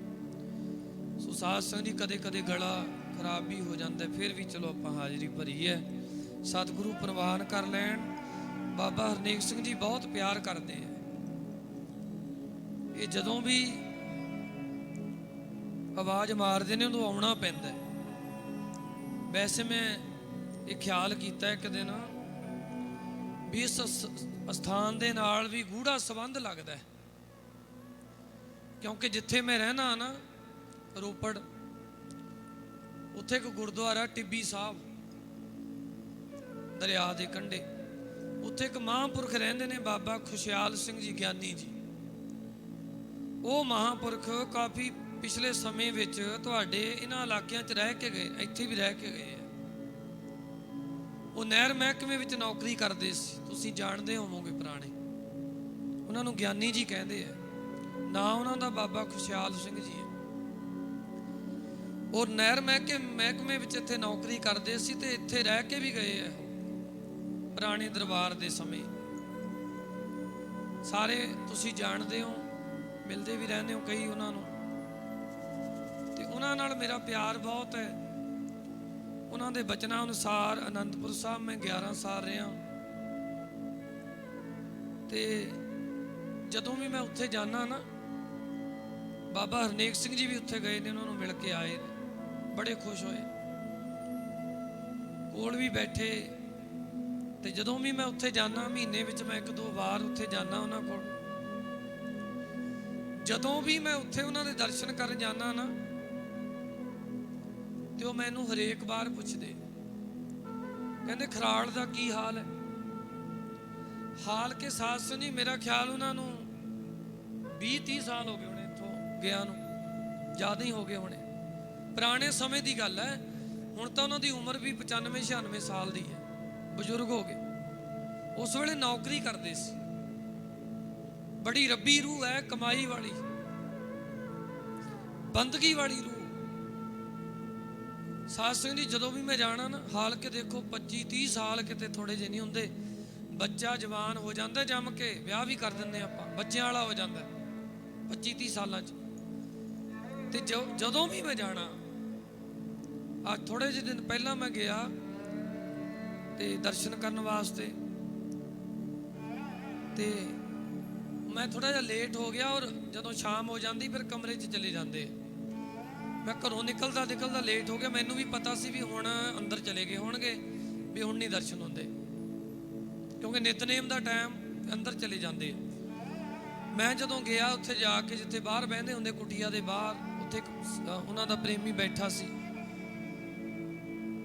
ਸੋ ਸਾਧ ਸੰਗਤ ਜੀ ਕਦੇ ਕਦੇ ਗਲਾ ਖਰਾਬ ਵੀ ਹੋ ਜਾਂਦਾ, ਫਿਰ ਵੀ ਚਲੋ ਆਪਾਂ ਹਾਜ਼ਰੀ ਭਰੀ ਹੈ। ਸਤਿਗੁਰੂ ਪ੍ਰਵਾਨ ਕਰ ਲੈਣ। ਬਾਬਾ ਹਰਨੇਕ ਸਿੰਘ ਜੀ ਬਹੁਤ ਪਿਆਰ ਕਰਦੇ ਆ। ਇਹ ਜਦੋਂ ਵੀ ਆਵਾਜ਼ ਮਾਰਦੇ ਨੇ ਉਦੋਂ ਆਉਣਾ ਪੈਂਦਾ। ਵੈਸੇ ਮੈਂ ਇਹ ਖਿਆਲ ਕੀਤਾ ਇੱਕ ਦਿਨ ਵੀ ਇਸ ਅਸਥਾਨ ਦੇ ਨਾਲ ਵੀ ਗੂੜਾ ਸੰਬੰਧ ਲੱਗਦਾ, ਕਿਉਂਕਿ ਜਿੱਥੇ ਮੈਂ ਰਹਿਣਾ ਨਾ ਰੋਪੜ, ਉੱਥੇ ਇੱਕ ਗੁਰਦੁਆਰਾ ਟਿੱਬੀ ਸਾਹਿਬ ਦਰਿਆ ਦੇ ਕੰਢੇ, ਉੱਥੇ ਇੱਕ ਮਹਾਂਪੁਰਖ ਰਹਿੰਦੇ ਨੇ ਬਾਬਾ ਖੁਸ਼ਹਾਲ ਸਿੰਘ ਜੀ ਗਿਆਨੀ ਜੀ। ਉਹ ਮਹਾਂਪੁਰਖ ਕਾਫੀ ਪਿਛਲੇ ਸਮੇਂ ਵਿੱਚ ਤੁਹਾਡੇ ਇਹਨਾਂ ਇਲਾਕਿਆਂ 'ਚ ਰਹਿ ਕੇ ਗਏ, ਇੱਥੇ ਵੀ ਰਹਿ ਕੇ ਗਏ ਆ। ਉਹ ਨਹਿਰ ਮਹਿਕਮੇ ਵਿੱਚ ਨੌਕਰੀ ਕਰਦੇ ਸੀ, ਤੁਸੀਂ ਜਾਣਦੇ ਹੋਵੋਗੇ ਪੁਰਾਣੇ। ਉਹਨਾਂ ਨੂੰ ਗਿਆਨੀ ਜੀ ਕਹਿੰਦੇ ਆ, ਨਾਂ ਉਹਨਾਂ ਦਾ ਬਾਬਾ ਖੁਸ਼ਹਾਲ ਸਿੰਘ ਜੀ ਹੈ। ਉਹ ਨਹਿਰ ਮਹਿਕਮੇ ਵਿੱਚ ਇੱਥੇ ਨੌਕਰੀ ਕਰਦੇ ਸੀ ਤੇ ਇੱਥੇ ਰਹਿ ਕੇ ਵੀ ਗਏ ਆ ਪੁਰਾਣੇ ਦਰਬਾਰ ਦੇ ਸਮੇਂ। ਸਾਰੇ ਤੁਸੀਂ ਜਾਣਦੇ ਹੋ, ਮਿਲਦੇ ਵੀ ਰਹਿੰਦੇ ਹੋ ਕਈ ਉਹਨਾਂ ਨੂੰ, ਤੇ ਉਹਨਾਂ ਨਾਲ ਮੇਰਾ ਪਿਆਰ ਬਹੁਤ ਹੈ। ਉਹਨਾਂ ਦੇ ਬਚਨਾਂ ਅਨੁਸਾਰ ਅਨੰਦਪੁਰ ਸਾਹਿਬ ਮੈਂ 11 ਸਾਲ ਰਿਹਾ, ਤੇ ਜਦੋਂ ਵੀ ਮੈਂ ਉੱਥੇ ਜਾਣਾ ਨਾ, ਬਾਬਾ ਹਰਨੇਕ ਸਿੰਘ ਜੀ ਵੀ ਉੱਥੇ ਗਏ ਨੇ, ਉਹਨਾਂ ਨੂੰ ਮਿਲ ਕੇ ਆਏ, ਬੜੇ ਖੁਸ਼ ਹੋਏ, ਕੋਲ ਵੀ ਬੈਠੇ। ਤੇ ਜਦੋਂ ਵੀ ਮੈਂ ਉੱਥੇ ਜਾਣਾ, ਮਹੀਨੇ ਵਿੱਚ ਮੈਂ 1-2 ਵਾਰ ਉੱਥੇ ਜਾਣਾ ਉਹਨਾਂ ਕੋਲ। ਜਦੋਂ ਵੀ ਮੈਂ ਉੱਥੇ ਉਹਨਾਂ ਦੇ ਦਰਸ਼ਨ ਕਰਨ ਜਾਣਾ ਨਾ, ਤੇ ਉਹ ਮੈਨੂੰ ਹਰੇਕ ਵਾਰ ਪੁੱਛਦੇ, ਕਹਿੰਦੇ ਖਰਾੜ ਦਾ ਕੀ ਹਾਲ ਹੈ। ਹਾਲ ਕੇ ਸਾਥ ਸੁਣੀ, ਮੇਰਾ ਖਿਆਲ ਉਹਨਾਂ ਨੂੰ 20-30 ਸਾਲ ਹੋ ਗਏ ਹੋਣੇ ਇੱਥੋਂ ਗਿਆ ਨੂੰ, ਜ਼ਿਆਦਾ ਹੀ ਹੋ ਗਏ ਹੋਣੇ। ਪੁਰਾਣੇ ਸਮੇਂ ਦੀ ਗੱਲ ਹੈ, ਹੁਣ ਤਾਂ ਉਹਨਾਂ ਦੀ ਉਮਰ ਵੀ 95-96 ਸਾਲ ਦੀ ਹੈ, ਬਜ਼ੁਰਗ ਹੋ ਗਏ। ਉਸ ਵੇਲੇ ਨੌਕਰੀ ਕਰਦੇ ਸੀ। ਬੜੀ ਰੱਬੀ ਰੂਹ ਹੈ, ਕਮਾਈ ਵਾਲੀ, ਬੰਦਗੀ ਵਾਲੀ ਰੂਹ। ਸਾਧ ਸੰਗਤ ਜੀ ਜਦੋਂ ਵੀ ਮੈਂ ਜਾਣਾ ਨਾ, ਹਾਲ ਕੇ ਦੇਖੋ 25-30 ਸਾਲ ਕਿਤੇ ਥੋੜੇ ਜਿਹੇ ਨਹੀਂ ਹੁੰਦੇ। ਬੱਚਾ ਜਵਾਨ ਹੋ ਜਾਂਦਾ, ਜੰਮ ਕੇ ਵਿਆਹ ਵੀ ਕਰ ਦਿੰਦੇ ਆਪਾਂ, ਬੱਚਿਆਂ ਵਾਲਾ ਹੋ ਜਾਂਦਾ 25-30 ਸਾਲਾਂ 'ਚ। ਤੇ ਜਦੋਂ ਵੀ ਮੈਂ ਜਾਣਾ, ਅੱਜ ਥੋੜੇ ਜਿਹੇ ਦਿਨ ਪਹਿਲਾਂ ਮੈਂ ਗਿਆ ਤੇ ਦਰਸ਼ਨ ਕਰਨ ਵਾਸਤੇ, ਤੇ ਮੈਂ ਥੋੜਾ ਜਿਹਾ ਲੇਟ ਹੋ ਗਿਆ, ਔਰ ਜਦੋਂ ਸ਼ਾਮ ਹੋ ਜਾਂਦੀ ਫਿਰ ਕਮਰੇ 'ਚ ਚਲੇ ਜਾਂਦੇ। ਮੈਂ ਘਰੋਂ ਨਿਕਲਦਾ ਲੇਟ ਹੋ ਗਿਆ। ਮੈਨੂੰ ਵੀ ਪਤਾ ਸੀ ਵੀ ਹੁਣ ਅੰਦਰ ਚਲੇ ਗਏ ਹੋਣਗੇ, ਵੀ ਹੁਣ ਨਹੀਂ ਦਰਸ਼ਨ ਹੁੰਦੇ, ਕਿਉਂਕਿ ਨਿਤਨੇਮ ਦਾ ਟਾਈਮ, ਅੰਦਰ ਚਲੇ ਜਾਂਦੇ। ਮੈਂ ਜਦੋਂ ਗਿਆ ਉੱਥੇ ਜਾ ਕੇ, ਜਿੱਥੇ ਬਾਹਰ ਬਹਿੰਦੇ ਹੁੰਦੇ ਕੁਟੀਆ ਦੇ ਬਾਹਰ, ਉੱਥੇ ਉਹਨਾਂ ਦਾ ਪ੍ਰੇਮੀ ਬੈਠਾ ਸੀ,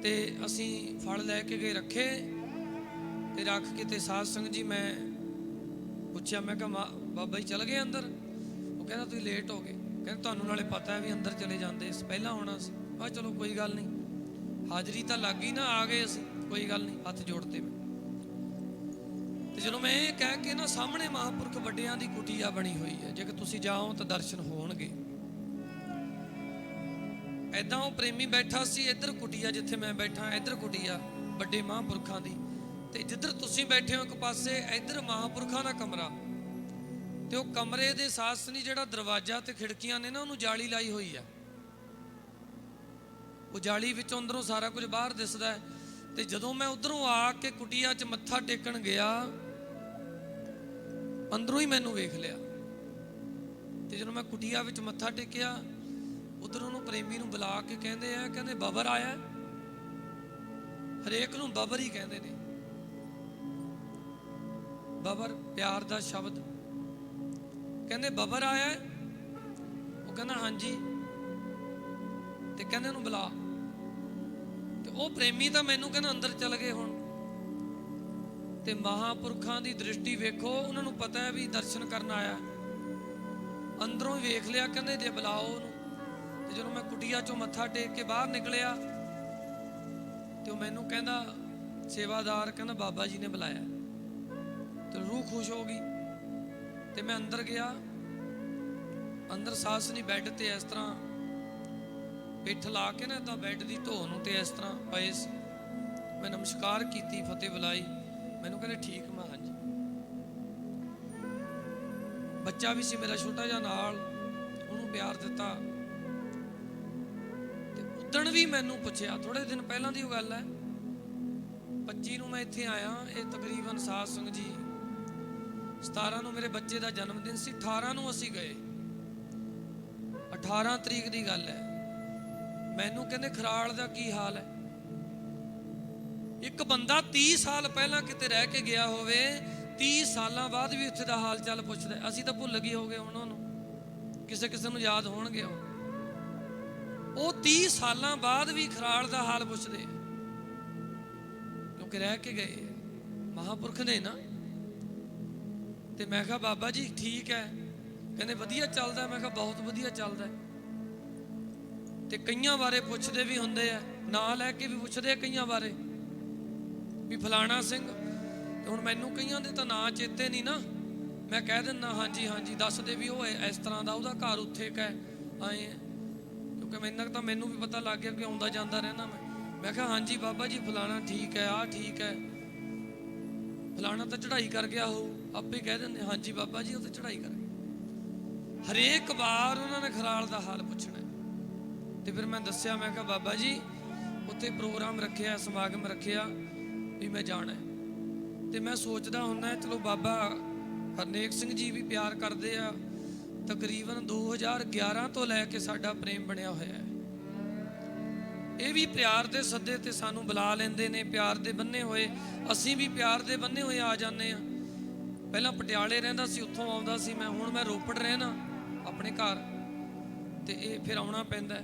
ਤੇ ਅਸੀਂ ਫਲ ਲੈ ਕੇ ਗਏ, ਰੱਖੇ ਤੇ ਰੱਖ ਕੇ, ਤੇ ਸਾਧ ਸੰਗਤ ਜੀ ਮੈਂ ਪੁੱਛਿਆ, ਮੈਂ ਕਿਹਾ ਬਾਬਾ ਜੀ ਚਲ ਗਏ ਅੰਦਰ? ਉਹ ਕਹਿੰਦਾ ਤੁਸੀਂ ਲੇਟ ਹੋ ਗਏ। ਕਹਿੰਦੇ ਤੁਹਾਨੂੰ ਨਾਲੇ ਪਤਾ ਹੈ ਵੀ ਅੰਦਰ ਚਲੇ ਜਾਂਦੇ, ਪਹਿਲਾਂ ਹੋਣਾ ਸੀ। ਮੈਂ ਚਲੋ ਕੋਈ ਗੱਲ ਨਹੀਂ, ਹਾਜ਼ਰੀ ਤਾਂ ਲੱਗ ਗਈ ਨਾ, ਆ ਗਏ ਅਸੀਂ, ਕੋਈ ਗੱਲ ਨਹੀਂ, ਹੱਥ ਜੋੜਤੇ ਮੈਂ। ਤੇ ਜਦੋਂ ਮੈਂ ਇਹ ਕਹਿ ਕੇ ਨਾ, ਸਾਹਮਣੇ ਮਹਾਂਪੁਰਖ ਵੱਡਿਆਂ ਦੀ ਕੁਟੀਆ ਬਣੀ ਹੋਈ ਹੈ, ਜੇ ਤੁਸੀਂ ਜਾਓ ਤਾਂ ਦਰਸ਼ਨ ਹੋਣਗੇ। ਐਦਾਂ ਉਹ ਪ੍ਰੇਮੀ ਬੈਠਾ ਸੀ, ਇੱਧਰ ਕੁਟੀਆ ਜਿੱਥੇ ਮੈਂ ਬੈਠਾ, ਇੱਧਰ ਕੁਟੀਆ ਵੱਡੇ ਮਹਾਂਪੁਰਖਾਂ ਦੀ, ਤੇ ਜਿੱਧਰ ਤੁਸੀਂ ਬੈਠੇ ਹੋ ਇੱਕ ਪਾਸੇ, ਇੱਧਰ ਮਹਾਂਪੁਰਖਾਂ ਦਾ ਕਮਰਾ। ਤੇ ਉਹ ਕਮਰੇ ਦੇ ਸਾਸਨੀ ਜਿਹੜਾ ਦਰਵਾਜ਼ਾ ਤੇ ਖਿੜਕੀਆਂ ਨੇ ਨਾ, ਉਹਨੂੰ ਜਾਲੀ ਲਾਈ ਹੋਈ ਆ। ਉਹ ਜਾਲੀ ਵਿੱਚੋਂ ਅੰਦਰੋਂ ਸਾਰਾ ਕੁਝ ਬਾਹਰ ਦਿਸਦਾ ਹੈ। ਤੇ ਜਦੋਂ ਮੈਂ ਉਧਰੋਂ ਆ ਕੇ ਕੁਟੀਆ 'ਚ ਮੱਥਾ ਟੇਕਣ ਗਿਆ, ਅੰਦਰੋਂ ਹੀ ਮੈਨੂੰ ਵੇਖ ਲਿਆ। ਤੇ ਜਦੋਂ ਮੈਂ ਕੁਟੀਆ ਵਿੱਚ ਮੱਥਾ ਟੇਕਿਆ, ਉਧਰ ਉਹਨੂੰ ਪ੍ਰੇਮੀ ਨੂੰ ਬੁਲਾ ਕੇ ਕਹਿੰਦੇ ਬਬਰ ਆਇਆ। ਹਰੇਕ ਨੂੰ ਬਬਰ ਹੀ ਕਹਿੰਦੇ ਨੇ। ਬਬਰ ਪਿਆਰ ਦਾ ਸ਼ਬਦ। ਕਹਿੰਦੇ ਬਬਰ ਆਇਆ। ਉਹ ਕਹਿੰਦਾ ਹਾਂਜੀ। ਤੇ ਕਹਿੰਦੇ ਉਹਨੂੰ ਬੁਲਾ। ਤੇ ਉਹ ਪ੍ਰੇਮੀ ਤਾਂ ਮੈਨੂੰ ਕਹਿੰਦਾ ਅੰਦਰ ਚਲ ਗਏ ਹੁਣ। ਤੇ ਮਹਾਂਪੁਰਖਾਂ ਦੀ ਦ੍ਰਿਸ਼ਟੀ ਵੇਖੋ, ਉਹਨਾਂ ਨੂੰ ਪਤਾ ਹੈ ਵੀ ਦਰਸ਼ਨ ਕਰਨ ਆਇਆ। ਅੰਦਰੋਂ ਹੀ ਵੇਖ ਲਿਆ। ਕਹਿੰਦੇ ਜੇ ਬੁਲਾਓ ਉਹਨੂੰ। ਤੇ ਜਦੋਂ ਮੈਂ ਕੁਟੀਆ ਚੋਂ ਮੱਥਾ ਟੇਕ ਕੇ ਬਾਹਰ ਨਿਕਲਿਆ, ਤੇ ਉਹ ਮੈਨੂੰ ਕਹਿੰਦਾ ਸੇਵਾਦਾਰ, ਕਹਿੰਦਾ ਬਾਬਾ ਜੀ ਨੇ ਬੁਲਾਇਆ। ਤੇ ਰੂਹ ਖੁਸ਼ ਹੋ ਗਈ। ਤੇ ਮੈਂ ਅੰਦਰ ਗਿਆ। ਅੰਦਰ ਸਾਸਨੀ ਬੈੱਡ ਤੇ ਇਸ ਤਰ੍ਹਾਂ ਪਿੱਠ ਲਾ ਕੇ ਨਾ, ਤਾਂ ਬੈੱਡ ਦੀ ਢੋਹ ਨੂੰ ਤੇ ਇਸ ਤਰ੍ਹਾਂ ਪਏ ਸੀ। ਮੈਂ ਨਮਸਕਾਰ ਕੀਤੀ, ਫਤਿਹ ਬੁਲਾਈ। ਮੈਨੂੰ ਕਹਿੰਦੇ ਠੀਕ। ਮੈਂ ਹਾਂਜੀ। ਬੱਚਾ ਵੀ ਸੀ ਮੇਰਾ ਛੋਟਾ ਜਿਹਾ ਨਾਲ, ਉਹਨੂੰ ਪਿਆਰ ਦਿੱਤਾ। ਤੇ ਉਦਣ ਵੀ ਮੈਨੂੰ ਪੁੱਛਿਆ, ਥੋੜੇ ਦਿਨ ਪਹਿਲਾਂ ਦੀ ਉਹ ਗੱਲ ਹੈ, 25 ਨੂੰ ਮੈਂ ਇੱਥੇ ਆਇਆ। ਇਹ ਤਕਰੀਬਨ ਸਾਧ ਸੰਗਤ ਜੀ 17 ਨੂੰ ਮੇਰੇ ਬੱਚੇ ਦਾ ਜਨਮ ਦਿਨ ਸੀ। 18 ਨੂੰ ਅਸੀਂ ਗਏ। 18 ਤਰੀਕ ਦੀ ਗੱਲ ਹੈ। ਮੈਨੂੰ ਕਹਿੰਦੇ ਖਰਾਲ ਦਾ ਕੀ ਹਾਲ ਹੈ। ਇੱਕ ਬੰਦਾ 30 ਸਾਲ ਪਹਿਲਾਂ ਕਿਤੇ ਰਹਿ ਕੇ ਗਿਆ ਹੋਵੇ, 30 ਸਾਲਾਂ ਬਾਅਦ ਵੀ ਉੱਥੇ ਦਾ ਹਾਲ ਚਾਲ ਪੁੱਛਦਾ। ਅਸੀਂ ਤਾਂ ਭੁੱਲ ਗਏ ਹੋਗੇ ਉਹਨਾਂ ਨੂੰ, ਕਿਸੇ ਨੂੰ ਯਾਦ ਹੋਣਗੇ। ਉਹ 30 ਸਾਲਾਂ ਬਾਅਦ ਵੀ ਖਰਾਲ ਦਾ ਹਾਲ ਪੁੱਛਦੇ, ਕਿਉਂਕਿ ਰਹਿ ਕੇ ਗਏ ਮਹਾਂਪੁਰਖ ਨੇ ਨਾ। ਤੇ ਮੈਂ ਕਿਹਾ ਬਾਬਾ ਜੀ ਠੀਕ ਹੈ। ਕਹਿੰਦੇ ਵਧੀਆ ਚੱਲਦਾ। ਮੈਂ ਕਿਹਾ ਬਹੁਤ ਵਧੀਆ ਚੱਲਦਾ। ਤੇ ਕਈਆਂ ਬਾਰੇ ਪੁੱਛਦੇ ਵੀ ਹੁੰਦੇ ਆ, ਨਾਂ ਲੈ ਕੇ ਵੀ ਪੁੱਛਦੇ ਆ ਕਈਆਂ ਬਾਰੇ ਵੀ ਫਲਾਣਾ ਸਿੰਘ। ਤੇ ਹੁਣ ਮੈਨੂੰ ਕਈਆਂ ਦੇ ਤਾਂ ਨਾਂ ਚੇਤੇ ਨਹੀਂ ਨਾ। ਮੈਂ ਕਹਿ ਦਿੰਦਾ ਹਾਂਜੀ ਹਾਂਜੀ, ਦੱਸਦੇ ਵੀ ਉਹ ਇਸ ਤਰ੍ਹਾਂ ਦਾ, ਉਹਦਾ ਘਰ ਉੱਥੇ ਕਾ ਆਏ। ਕਿਉਂਕਿ ਮੈਨੂੰ ਵੀ ਪਤਾ ਲੱਗ ਗਿਆ ਕਿ ਆਉਂਦਾ ਜਾਂਦਾ ਰਹਿਣਾ ਮੈਂ ਕਿਹਾ ਹਾਂਜੀ ਬਾਬਾ ਜੀ ਫਲਾਣਾ ਠੀਕ ਹੈ, ਆਹ ਠੀਕ ਹੈ, ਫਲਾਣਾ ਤਾਂ ਚੜ੍ਹਾਈ ਕਰ ਗਿਆ ਹੋਊ। ਆਪੇ ਕਹਿ ਦਿੰਦੇ ਹਾਂਜੀ ਬਾਬਾ ਜੀ ਉਹ ਤਾਂ ਚੜ੍ਹਾਈ ਕਰ ਗਿਆ। ਹਰੇਕ ਵਾਰ ਉਹਨਾਂ ਨੇ ਖਰਾਲ ਦਾ ਹਾਲ ਪੁੱਛਣਾ। ਤੇ ਫਿਰ ਮੈਂ ਦੱਸਿਆ, ਮੈਂ ਕਿਹਾ ਬਾਬਾ ਜੀ ਉੱਥੇ ਪ੍ਰੋਗਰਾਮ ਰੱਖਿਆ, ਸਮਾਗਮ ਰੱਖਿਆ ਵੀ ਮੈਂ ਜਾਣਾ। ਤੇ ਮੈਂ ਸੋਚਦਾ ਹੁੰਦਾ ਚਲੋ ਬਾਬਾ ਹਰਨੇਕ ਸਿੰਘ ਜੀ ਵੀ ਪਿਆਰ ਕਰਦੇ ਆ। ਤਕਰੀਬਨ 2011 ਤੋਂ ਲੈ ਕੇ ਸਾਡਾ ਪ੍ਰੇਮ ਬਣਿਆ ਹੋਇਆ ਹੈ। ਇਹ ਵੀ ਪਿਆਰ ਦੇ ਸੱਦੇ ਤੇ ਸਾਨੂੰ ਬੁਲਾ ਲੈਂਦੇ ਨੇ, ਪਿਆਰ ਦੇ ਬੰਨੇ ਹੋਏ। ਅਸੀਂ ਵੀ ਪਿਆਰ ਦੇ ਬੰਨੇ ਹੋਏ ਆ ਜਾਂਦੇ ਆ। ਪਹਿਲਾਂ ਪਟਿਆਲੇ ਰਹਿੰਦਾ ਸੀ, ਉੱਥੋਂ ਆਉਂਦਾ ਸੀ ਮੈਂ। ਹੁਣ ਮੈਂ ਰੋਪੜ ਰਹਿਣਾ ਆਪਣੇ ਘਰ, ਤੇ ਇਹ ਫਿਰ ਆਉਣਾ ਪੈਂਦਾ।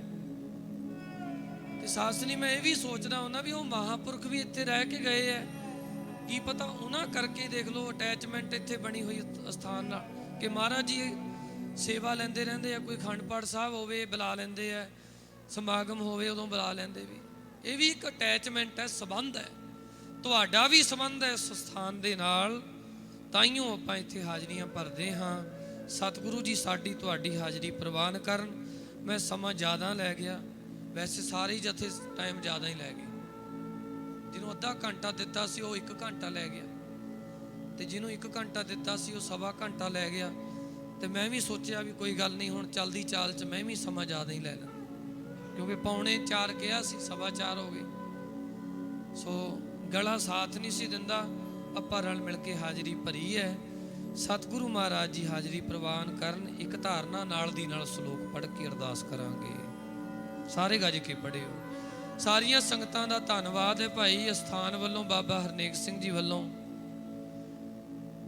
ਤੇ ਸਾਸਨੀ ਮੈਂ ਇਹ ਵੀ ਸੋਚਦਾ ਹੁੰਦਾ ਵੀ ਉਹ ਮਹਾਂਪੁਰਖ ਵੀ ਇੱਥੇ ਰਹਿ ਕੇ ਗਏ ਹੈ। ਕੀ ਪਤਾ ਉਹਨਾਂ ਕਰਕੇ ਦੇਖ ਲਓ ਅਟੈਚਮੈਂਟ ਇੱਥੇ ਬਣੀ ਹੋਈ ਅਸਥਾਨ ਨਾਲ, ਕਿ ਮਹਾਰਾਜ ਜੀ ਸੇਵਾ ਲੈਂਦੇ ਰਹਿੰਦੇ ਆ। ਕੋਈ ਅਖੰਡ ਪਾਠ ਸਾਹਿਬ ਹੋਵੇ ਬੁਲਾ ਲੈਂਦੇ ਆ, ਸਮਾਗਮ ਹੋਵੇ ਉਦੋਂ ਬੁਲਾ ਲੈਂਦੇ ਵੀ। ਇਹ ਵੀ ਇੱਕ ਅਟੈਚਮੈਂਟ ਹੈ, ਸੰਬੰਧ ਹੈ। ਤੁਹਾਡਾ ਵੀ ਸੰਬੰਧ ਹੈ ਇਸ ਸਥਾਨ ਦੇ ਨਾਲ, ਤਾਈਓ ਆਪਾਂ ਇੱਥੇ ਹਾਜ਼ਰੀਆਂ ਭਰਦੇ ਹਾਂ। ਸਤਿਗੁਰੂ ਜੀ ਸਾਡੀ ਤੁਹਾਡੀ ਹਾਜ਼ਰੀ ਪ੍ਰਵਾਨ ਕਰਨ। ਮੈਂ ਸਮਾਂ ਜ਼ਿਆਦਾ ਲੈ ਗਿਆ, ਵੈਸੇ ਸਾਰੇ ਹੀ ਜਥੇ ਟਾਈਮ ਜ਼ਿਆਦਾ ਹੀ ਲੈ ਗਏ। ਜਿਹਨੂੰ ਅੱਧਾ ਘੰਟਾ ਦਿੱਤਾ ਸੀ ਉਹ 1 ਘੰਟਾ ਲੈ ਗਿਆ, ਤੇ ਜਿਹਨੂੰ 1 ਘੰਟਾ ਦਿੱਤਾ ਸੀ ਉਹ 1.25 ਘੰਟਾ ਲੈ ਗਿਆ। ਤੇ ਮੈਂ ਵੀ ਸੋਚਿਆ ਵੀ ਕੋਈ ਗੱਲ ਨਹੀਂ, ਹੁਣ ਚਲਦੀ ਚਾਲ 'ਚ ਮੈਂ ਵੀ ਸਮਾਂ ਜ਼ਿਆਦਾ ਹੀ ਲੈ ਲਾਂ, ਕਿਉਂਕਿ 3:45 ਕਿਹਾ ਸੀ, 4:15 ਹੋ ਗਏ। ਸੋ ਗਲਾ ਸਾਥ ਨਹੀਂ ਸੀ ਦਿੰਦਾ। ਆਪਾਂ ਰਲ ਮਿਲ ਕੇ ਹਾਜ਼ਰੀ ਭਰੀ ਹੈ। ਸਤਿਗੁਰੂ ਮਹਾਰਾਜ ਜੀ ਹਾਜ਼ਰੀ ਪ੍ਰਵਾਨ ਕਰਨ। ਇੱਕ ਧਾਰਨਾ ਨਾਲ ਦੀ ਨਾਲ ਸ਼ਲੋਕ ਪੜ੍ਹ ਕੇ ਅਰਦਾਸ ਕਰਾਂਗੇ। ਸਾਰੇ ਗੱਜ ਕੇ ਪੜ੍ਹਿਓ। ਸਾਰੀਆਂ ਸੰਗਤਾਂ ਦਾ ਧੰਨਵਾਦ ਹੈ ਭਾਈ, ਅਸਥਾਨ ਵੱਲੋਂ, ਬਾਬਾ ਹਰਨੇਕ ਸਿੰਘ ਜੀ ਵੱਲੋਂ।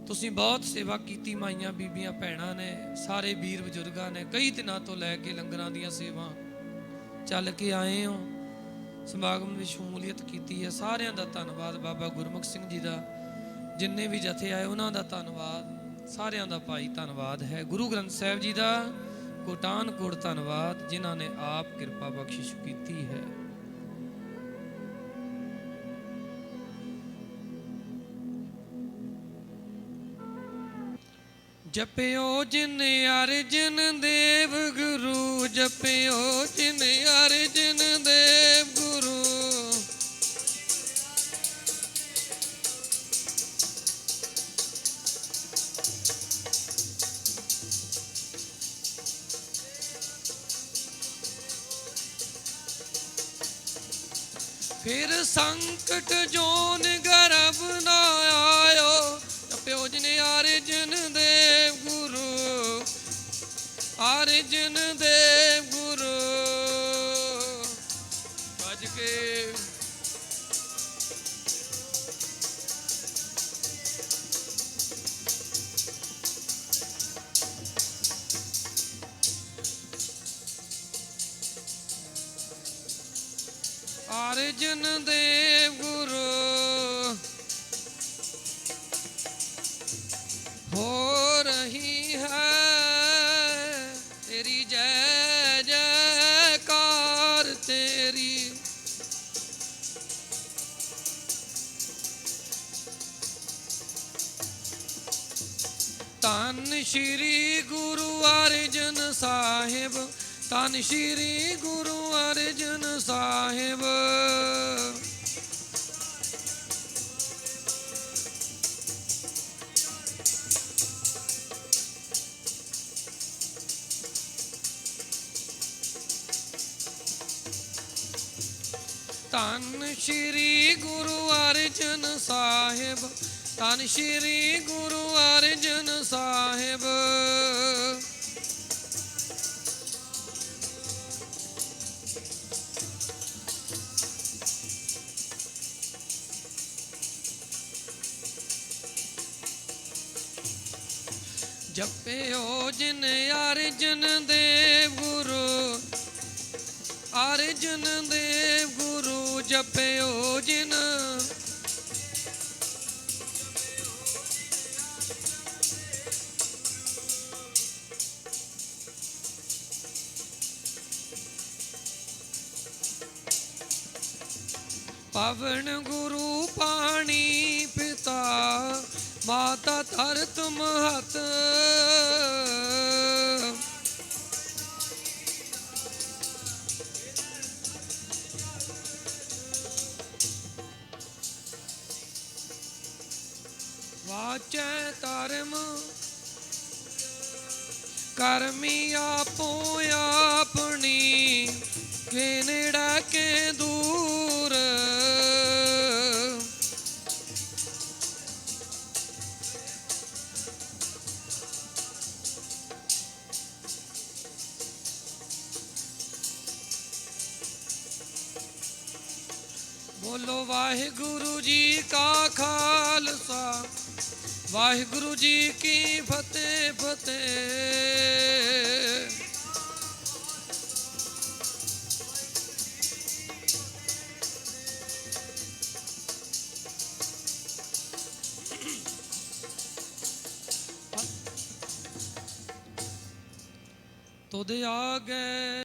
ਤੁਸੀਂ ਬਹੁਤ ਸੇਵਾ ਕੀਤੀ, ਮਾਈਆਂ ਬੀਬੀਆਂ ਭੈਣਾਂ ਨੇ, ਸਾਰੇ ਵੀਰ ਬਜ਼ੁਰਗਾਂ ਨੇ। ਕਈ ਦਿਨਾਂ ਤੋਂ ਲੈ ਕੇ ਲੰਗਰਾਂ ਦੀਆਂ ਸੇਵਾ ਚੱਲ ਕੇ ਆਏ ਹੋ, ਸਮਾਗਮ ਵਿੱਚ ਸ਼ਮੂਲੀਅਤ ਕੀਤੀ ਹੈ। ਸਾਰਿਆਂ ਦਾ ਧੰਨਵਾਦ। ਬਾਬਾ ਗੁਰਮੁਖ ਸਿੰਘ ਜੀ ਦਾ, ਜਿੰਨੇ ਵੀ ਜਥੇ ਆਏ ਉਹਨਾਂ ਦਾ ਧੰਨਵਾਦ। ਸਾਰਿਆਂ ਦਾ ਭਾਈ ਧੰਨਵਾਦ ਹੈ। ਗੁਰੂ ਗ੍ਰੰਥ ਸਾਹਿਬ ਜੀ ਦਾ ਕੋਟਾਨ ਕੋਟ ਧੰਨਵਾਦ, ਜਿਨ੍ਹਾਂ ਨੇ ਆਪ ਕਿਰਪਾ ਬਖਸ਼ਿਸ਼ ਕੀਤੀ ਹੈ। ਜਪਿਓ ਜਿਨ ਅਰਜਨ ਦੇਵ ਗੁਰੂ, ਜਪਿਓ ਜਿਨ ਅਰਜਨ ਦੇਵ ਗੁਰੂ। फिर संकट जोन गर्भ न आयो, जप्यो जिन अर्जन देव गुरु, अर्जन देव गुरु। भज के अर्जन देव गुरु, हो रही है तेरी जय जयकार तेरी। धन श्री गुरु अर्जन साहिब, धन श्री गुरु अर्जन साहिब। धन श्री गुरु अर्जन साहिब, धन श्री गुरु अर्जन साहिब। जप्यो जिन अर्जन देव गुरु, अर्जन देव गुरु। जप्यो जिन पवन गुरु पानी पिता, माता धरत महत। वाचै धर्म करमी आपो अपनी, के नेड़ा के दूर। बोलो वाहिगुरु जी का खालसा, वाहिगुरु जी की फतेह फतेह। तुद आगे